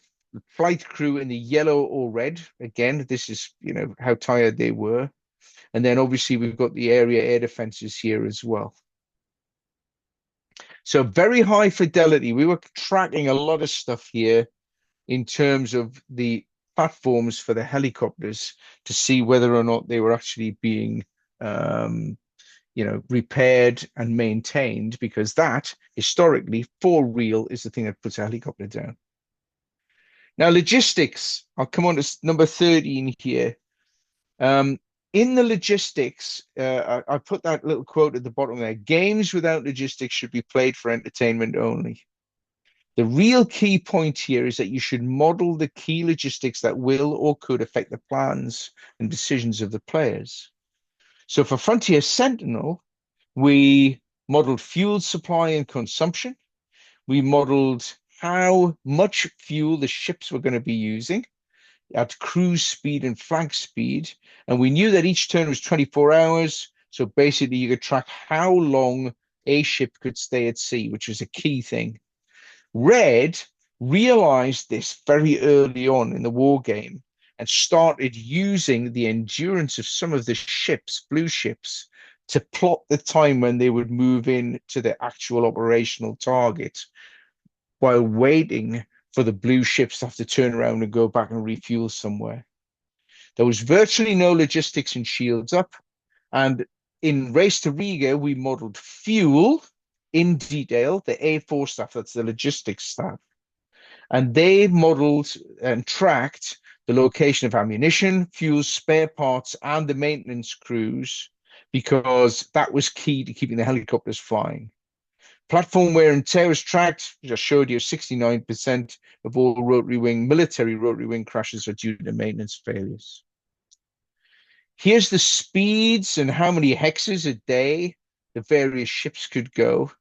flight crew in the yellow or red? Again, this is, how tired they were. And then obviously we've got the area air defenses here as well. So very high fidelity. We were tracking a lot of stuff here in terms of the platforms for the helicopters to see whether or not they were actually being repaired and maintained, because that historically for real is the thing that puts a helicopter down. Now, logistics, I'll come on to number 13 here. In the logistics, I put that little quote at the bottom there: games without logistics should be played for entertainment only. The real key point here is that you should model the key logistics that will or could affect the plans and decisions of the players. So for Frontier Sentinel, we modeled fuel supply and consumption. We modeled how much fuel the ships were going to be using at cruise speed and flag speed. And we knew that each turn was 24 hours. So basically you could track how long a ship could stay at sea, which was a key thing. Red realized this very early on in the war game and started using the endurance of some of the ships, blue ships, to plot the time when they would move in to the actual operational target, while waiting for the blue ships to have to turn around and go back and refuel somewhere. There was virtually no logistics in Shields Up. And in Race to Riga, we modeled fuel in detail, the Airforce staff, that's the logistics staff. And they modeled and tracked the location of ammunition, fuel, spare parts, and the maintenance crews, because that was key to keeping the helicopters flying. Platform wear and tear was tracked. I just showed you 69% of all military rotary wing crashes are due to maintenance failures. Here's the speeds and how many hexes a day the various ships could go.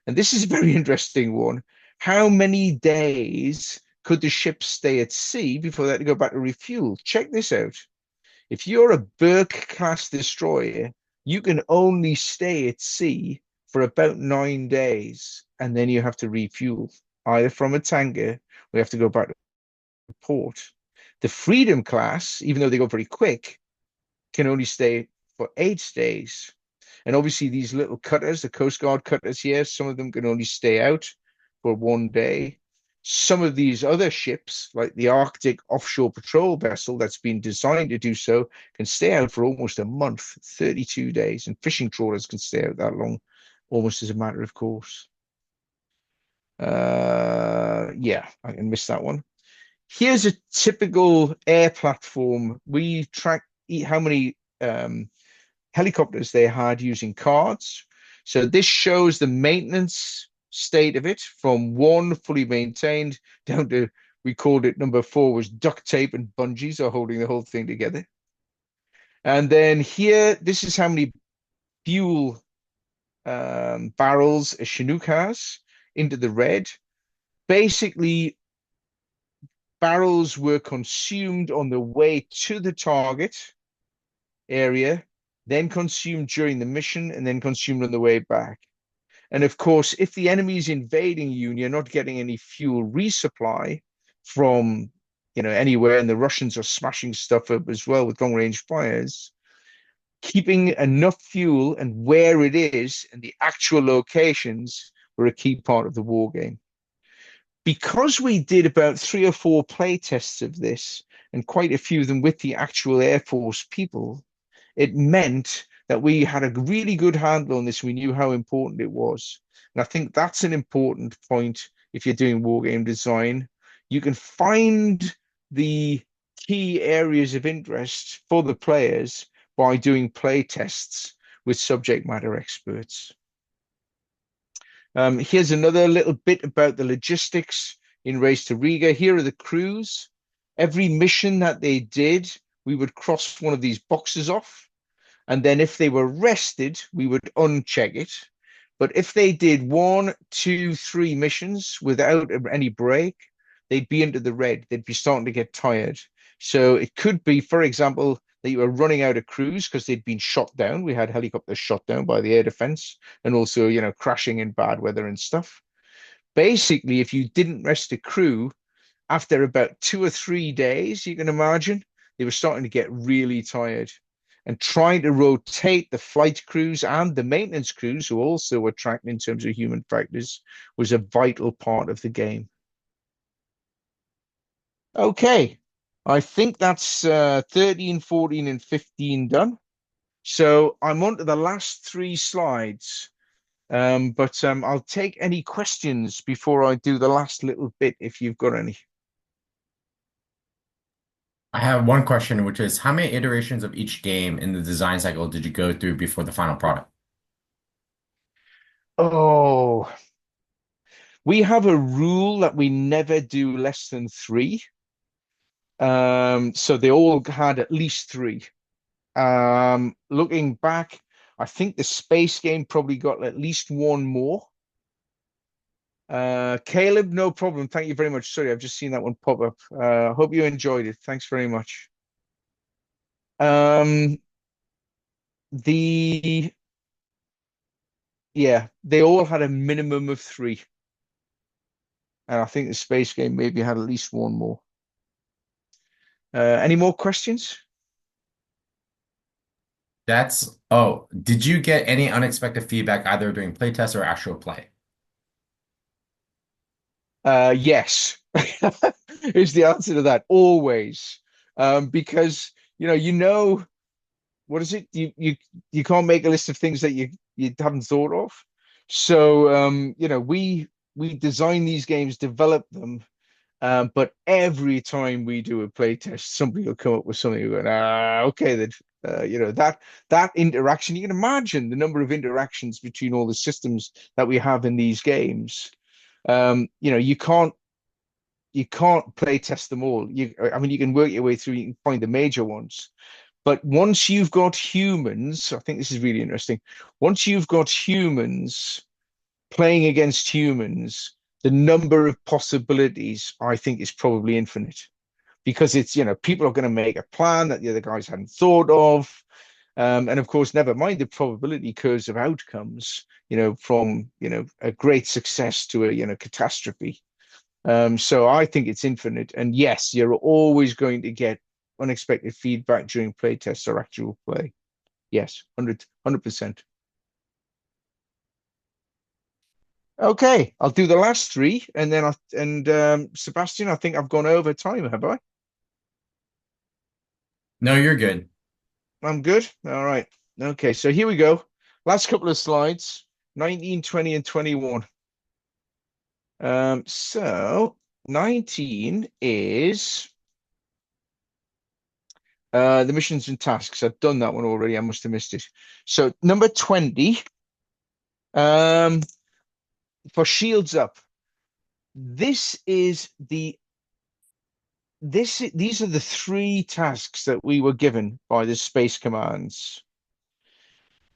And this is a very interesting one. How many days could the ship stay at sea before they had to go back to refuel? Check this out. If you're a Burke-class destroyer, you can only stay at sea for about 9 days, and then you have to refuel, either from a tanker or you have to go back to port. The Freedom class, even though they go very quick, can only stay for 8 days. And obviously these little cutters, the Coast Guard cutters here, some of them can only stay out for 1 day. some of these other ships, like the Arctic offshore patrol vessel that's been designed to do so, can stay out for almost a month, 32 days, and fishing trawlers can stay out that long, almost as a matter of course. Yeah, I can miss that one. Here's a typical air platform. We track how many helicopters they had using cards. So this shows the maintenance state of it from one fully maintained down to, we called it number 4 was duct tape and bungees are holding the whole thing together. And then here, this is how many fuel barrels a Chinook has into the red. Basically, barrels were consumed on the way to the target area, then consumed during the mission, and then consumed on the way back. And of course, if the enemy is invading you and you're not getting any fuel resupply from anywhere, and the Russians are smashing stuff up as well with long-range fires, keeping enough fuel and where it is and the actual locations were a key part of the war game. Because we did about 3 or 4 play tests of this, and quite a few of them with the actual Air Force people, it meant that we had a really good handle on this. We knew how important it was. And I think that's an important point if you're doing wargame design. You can find the key areas of interest for the players by doing play tests with subject matter experts. Here's another little bit about the logistics in Race to Riga. Here are the crews. Every mission that they did, we would cross one of these boxes off. And then if they were rested, we would uncheck it. But if they did 1, 2, 3 missions without any break, they'd be into the red. They'd be starting to get tired. So it could be, for example, that you were running out of crews because they'd been shot down. We had helicopters shot down by the air defense and also, crashing in bad weather and stuff. Basically, if you didn't rest a crew, after about 2 or 3 days, you can imagine, they were starting to get really tired. And trying to rotate the flight crews and the maintenance crews, who also were tracked in terms of human factors, was a vital part of the game. Okay, I think that's 13, 14, and 15 done. So I'm on to the last 3 slides. But I'll take any questions before I do the last little bit if you've got any. I have one question, which is how many iterations of each game in the design cycle did you go through before the final product? Oh, we have a rule that we never do less than 3. So they all had at least 3. Looking back, I think the space game probably got at least 1 more. Caleb, no problem. Thank you very much. Sorry, I've just seen that one pop up. Hope you enjoyed it. Thanks very much. Yeah, they all had a minimum of 3. And I think the space game maybe had at least 1 more. Any more questions? Did you get any unexpected feedback either during playtest or actual play? Yes, is the answer to that. Always. Because what is it? You can't make a list of things that you haven't thought of. So we design these games, develop them, but every time we do a play test, somebody will come up with something. Going, okay, then that interaction. You can imagine the number of interactions between all the systems that we have in these games. You can't play test them all. I mean, you can work your way through. You can find the major ones. But once you've got humans, I think this is really interesting. Once you've got humans playing against humans, the number of possibilities, I think, is probably infinite because it's, people are going to make a plan that the other guys hadn't thought of. And of course, never mind the probability curves of outcomes, from, a great success to a, catastrophe. So I think it's infinite. And yes, you're always going to get unexpected feedback during play tests or actual play. Yes, 100%. Okay, I'll do the last three, and then Sebastian, I think I've gone over time, have I? No, you're good. I'm good. All right. Okay, so here we go. Last couple of slides, 19, 20, and 21. So 19 is the missions and tasks. I've done that one already. I must have missed it. So number 20, um, for Shields Up. This is these are the three tasks that we were given by the space commands.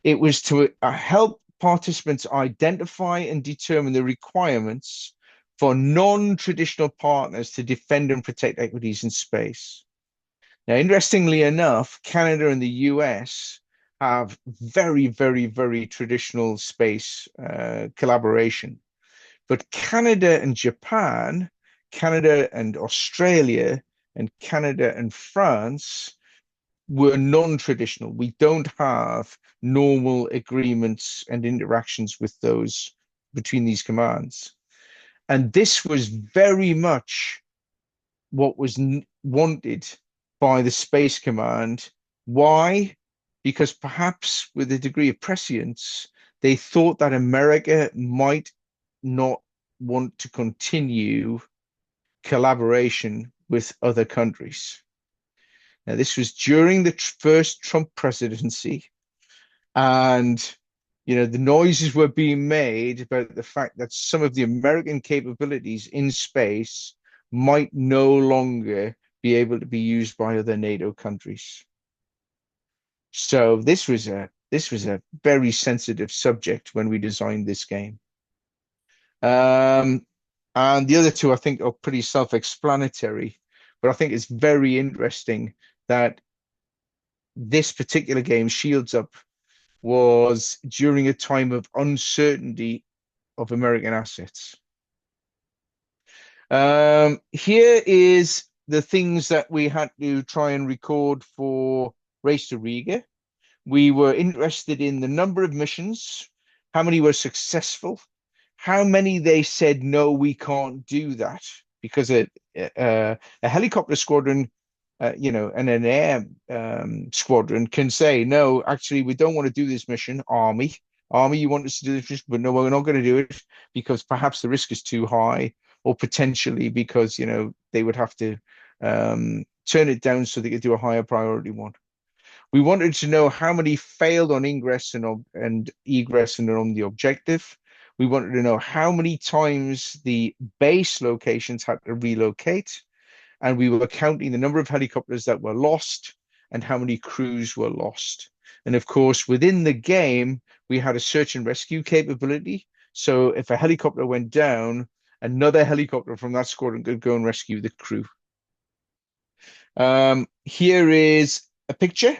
It was to help participants identify and determine the requirements for non-traditional partners to defend and protect equities in space. Now, interestingly enough, Canada and the US have very, very, very traditional space collaboration. But Canada and Japan, Canada and Australia, and Canada and France were non-traditional. We don't have normal agreements and interactions with those between these commands. And this was very much what was wanted by the Space Command. Why? Because perhaps with a degree of prescience, they thought that America might not want to continue collaboration with other countries. Now, this was during the first Trump presidency, and the noises were being made about the fact that some of the American capabilities in space might no longer be able to be used by other NATO countries. So this was a very sensitive subject when we designed this game. And the other two, I think, are pretty self-explanatory, but I think it's very interesting that this particular game, Shields Up, was during a time of uncertainty of American assets. Here is the things that we had to try and record for Race to Riga. We were interested in the number of missions, how many were successful, how many they said, no, we can't do that, because a helicopter squadron, and an air squadron can say, no, actually, we don't want to do this mission, Army, you want us to do this mission, but no, we're not going to do it because perhaps the risk is too high, or potentially because, they would have to turn it down so they could do a higher priority one. We wanted to know how many failed on ingress and egress and on the objective. We wanted to know how many times the base locations had to relocate. And we were counting the number of helicopters that were lost and how many crews were lost. And of course, within the game, we had a search and rescue capability. So if a helicopter went down, another helicopter from that squadron could go and rescue the crew. Here is a picture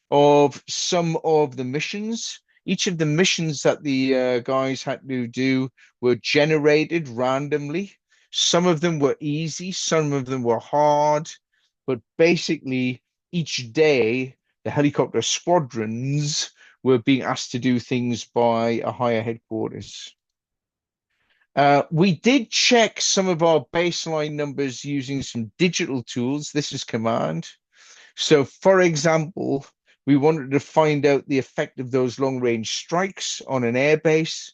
of some of the missions. Each of the missions that the guys had to do were generated randomly. Some of them were easy, some of them were hard, but basically each day the helicopter squadrons were being asked to do things by a higher headquarters. We did check some of our baseline numbers using some digital tools. This is command. So, for example, we wanted to find out the effect of those long-range strikes on an airbase.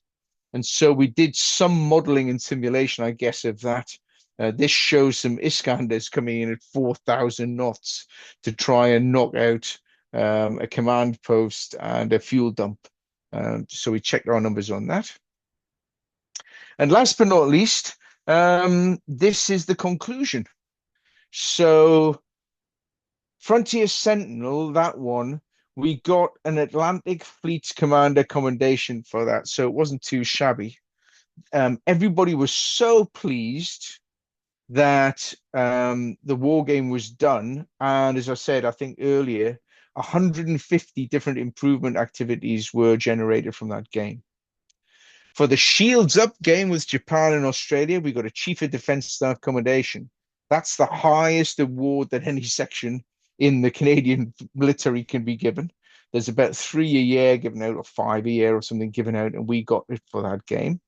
And so we did some modeling and simulation, I guess, of that. This shows some Iskanders coming in at 4,000 knots to try and knock out a command post and a fuel dump. So we checked our numbers on that. And last but not least, this is the conclusion. So Frontier Sentinel, that one, we got an Atlantic Fleet Commander commendation for that, so it wasn't too shabby. Everybody was so pleased that the war game was done, and as I said, I think earlier, 150 different improvement activities were generated from that game. For the Shields Up game with Japan and Australia, we got a Chief of Defence Staff commendation. That's the highest award that any section in the Canadian military can be given. There's about 3 a year given out, or 5 a year or something given out, and we got it for that game.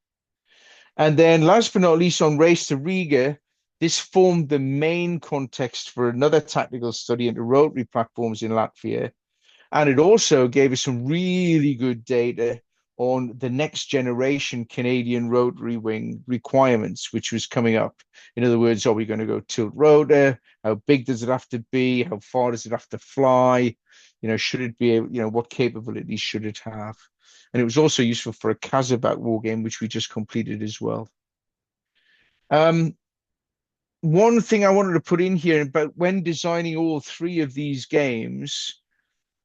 And then last but not least, on Race to Riga, this formed the main context for another tactical study into rotary platforms in Latvia. And it also gave us some really good data on the next generation Canadian rotary wing requirements, which was coming up. In other words, are we going to go tilt rotor? How big does it have to be? How far does it have to fly? Should it be, what capabilities should it have? And it was also useful for a Kazakh war game, which we just completed as well. One thing I wanted to put in here about when designing all three of these games,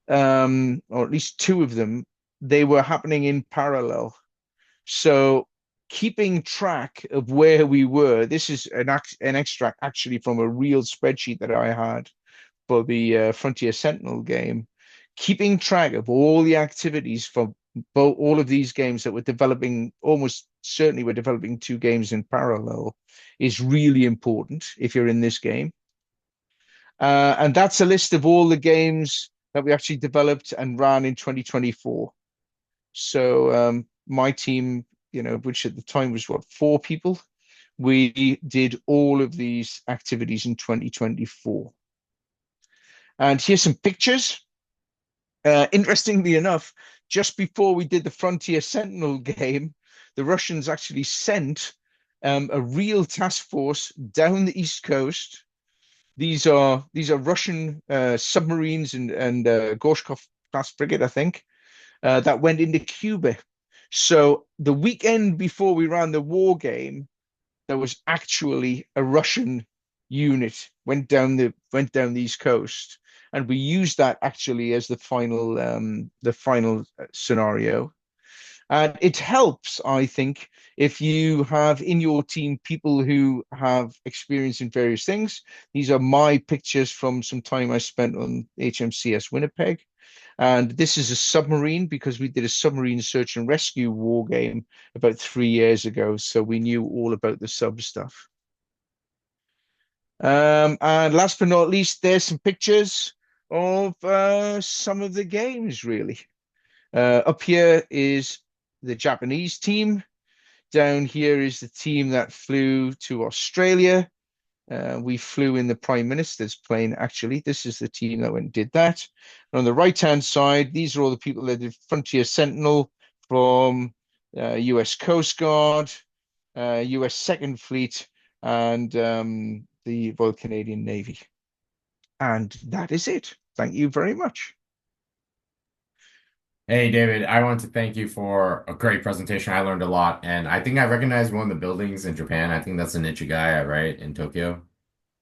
or at least two of them, they were happening in parallel. So keeping track of where we were, this is an extract actually from a real spreadsheet that I had for the Frontier Sentinel game. Keeping track of all the activities for all of these games that we're developing, almost certainly we're developing two games in parallel, is really important if you're in this game. And that's a list of all the games that we actually developed and ran in 2024. So my team, which at the time was what, 4 people, we did all of these activities in 2024. And here's some pictures. Interestingly enough, just before we did the Frontier Sentinel game, the Russians actually sent a real task force down the East Coast. These are Russian submarines and Gorshkov class frigate, I think, that went into Cuba. So the weekend before we ran the war game, there was actually a Russian unit went down the East Coast, and we used that actually as the final scenario. And it helps, I think, if you have in your team people who have experience in various things. These are my pictures from some time I spent on HMCS Winnipeg. And this is a submarine because we did a submarine search and rescue war game about 3 years ago. So we knew all about the sub stuff. And last but not least, there's some pictures of some of the games, really. Up here is the Japanese team. Down here is the team that flew to Australia. We flew in the Prime Minister's plane, actually. This is the team that went and did that. And on the right-hand side, these are all the people that did Frontier Sentinel from US Coast Guard, US Second Fleet, and the Royal Canadian Navy. And that is it. Thank you very much. Hey, David, I want to thank you for a great presentation. I learned a lot, and I think I recognized one of the buildings in Japan. I think that's the Nichigaya, right, in Tokyo?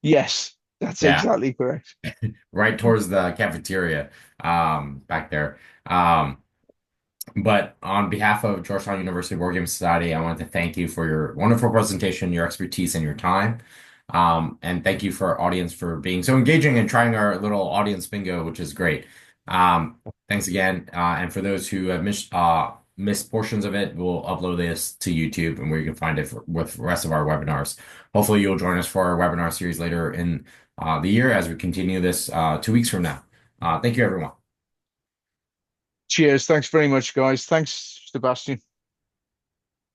Yes, that's Yeah, exactly correct. right towards the cafeteria back there. But on behalf of Georgetown University Wargame Society, I want to thank you for your wonderful presentation, your expertise, and your time. And thank you for our audience for being so engaging and trying our little audience bingo, which is great. Thanks again. And for those who have missed portions of it, we'll upload this to YouTube and where you can find it with the rest of our webinars. Hopefully, you'll join us for our webinar series later in the year as we continue this 2 weeks from now. Thank you, everyone. Cheers. Thanks very much, guys. Thanks, Sebastian.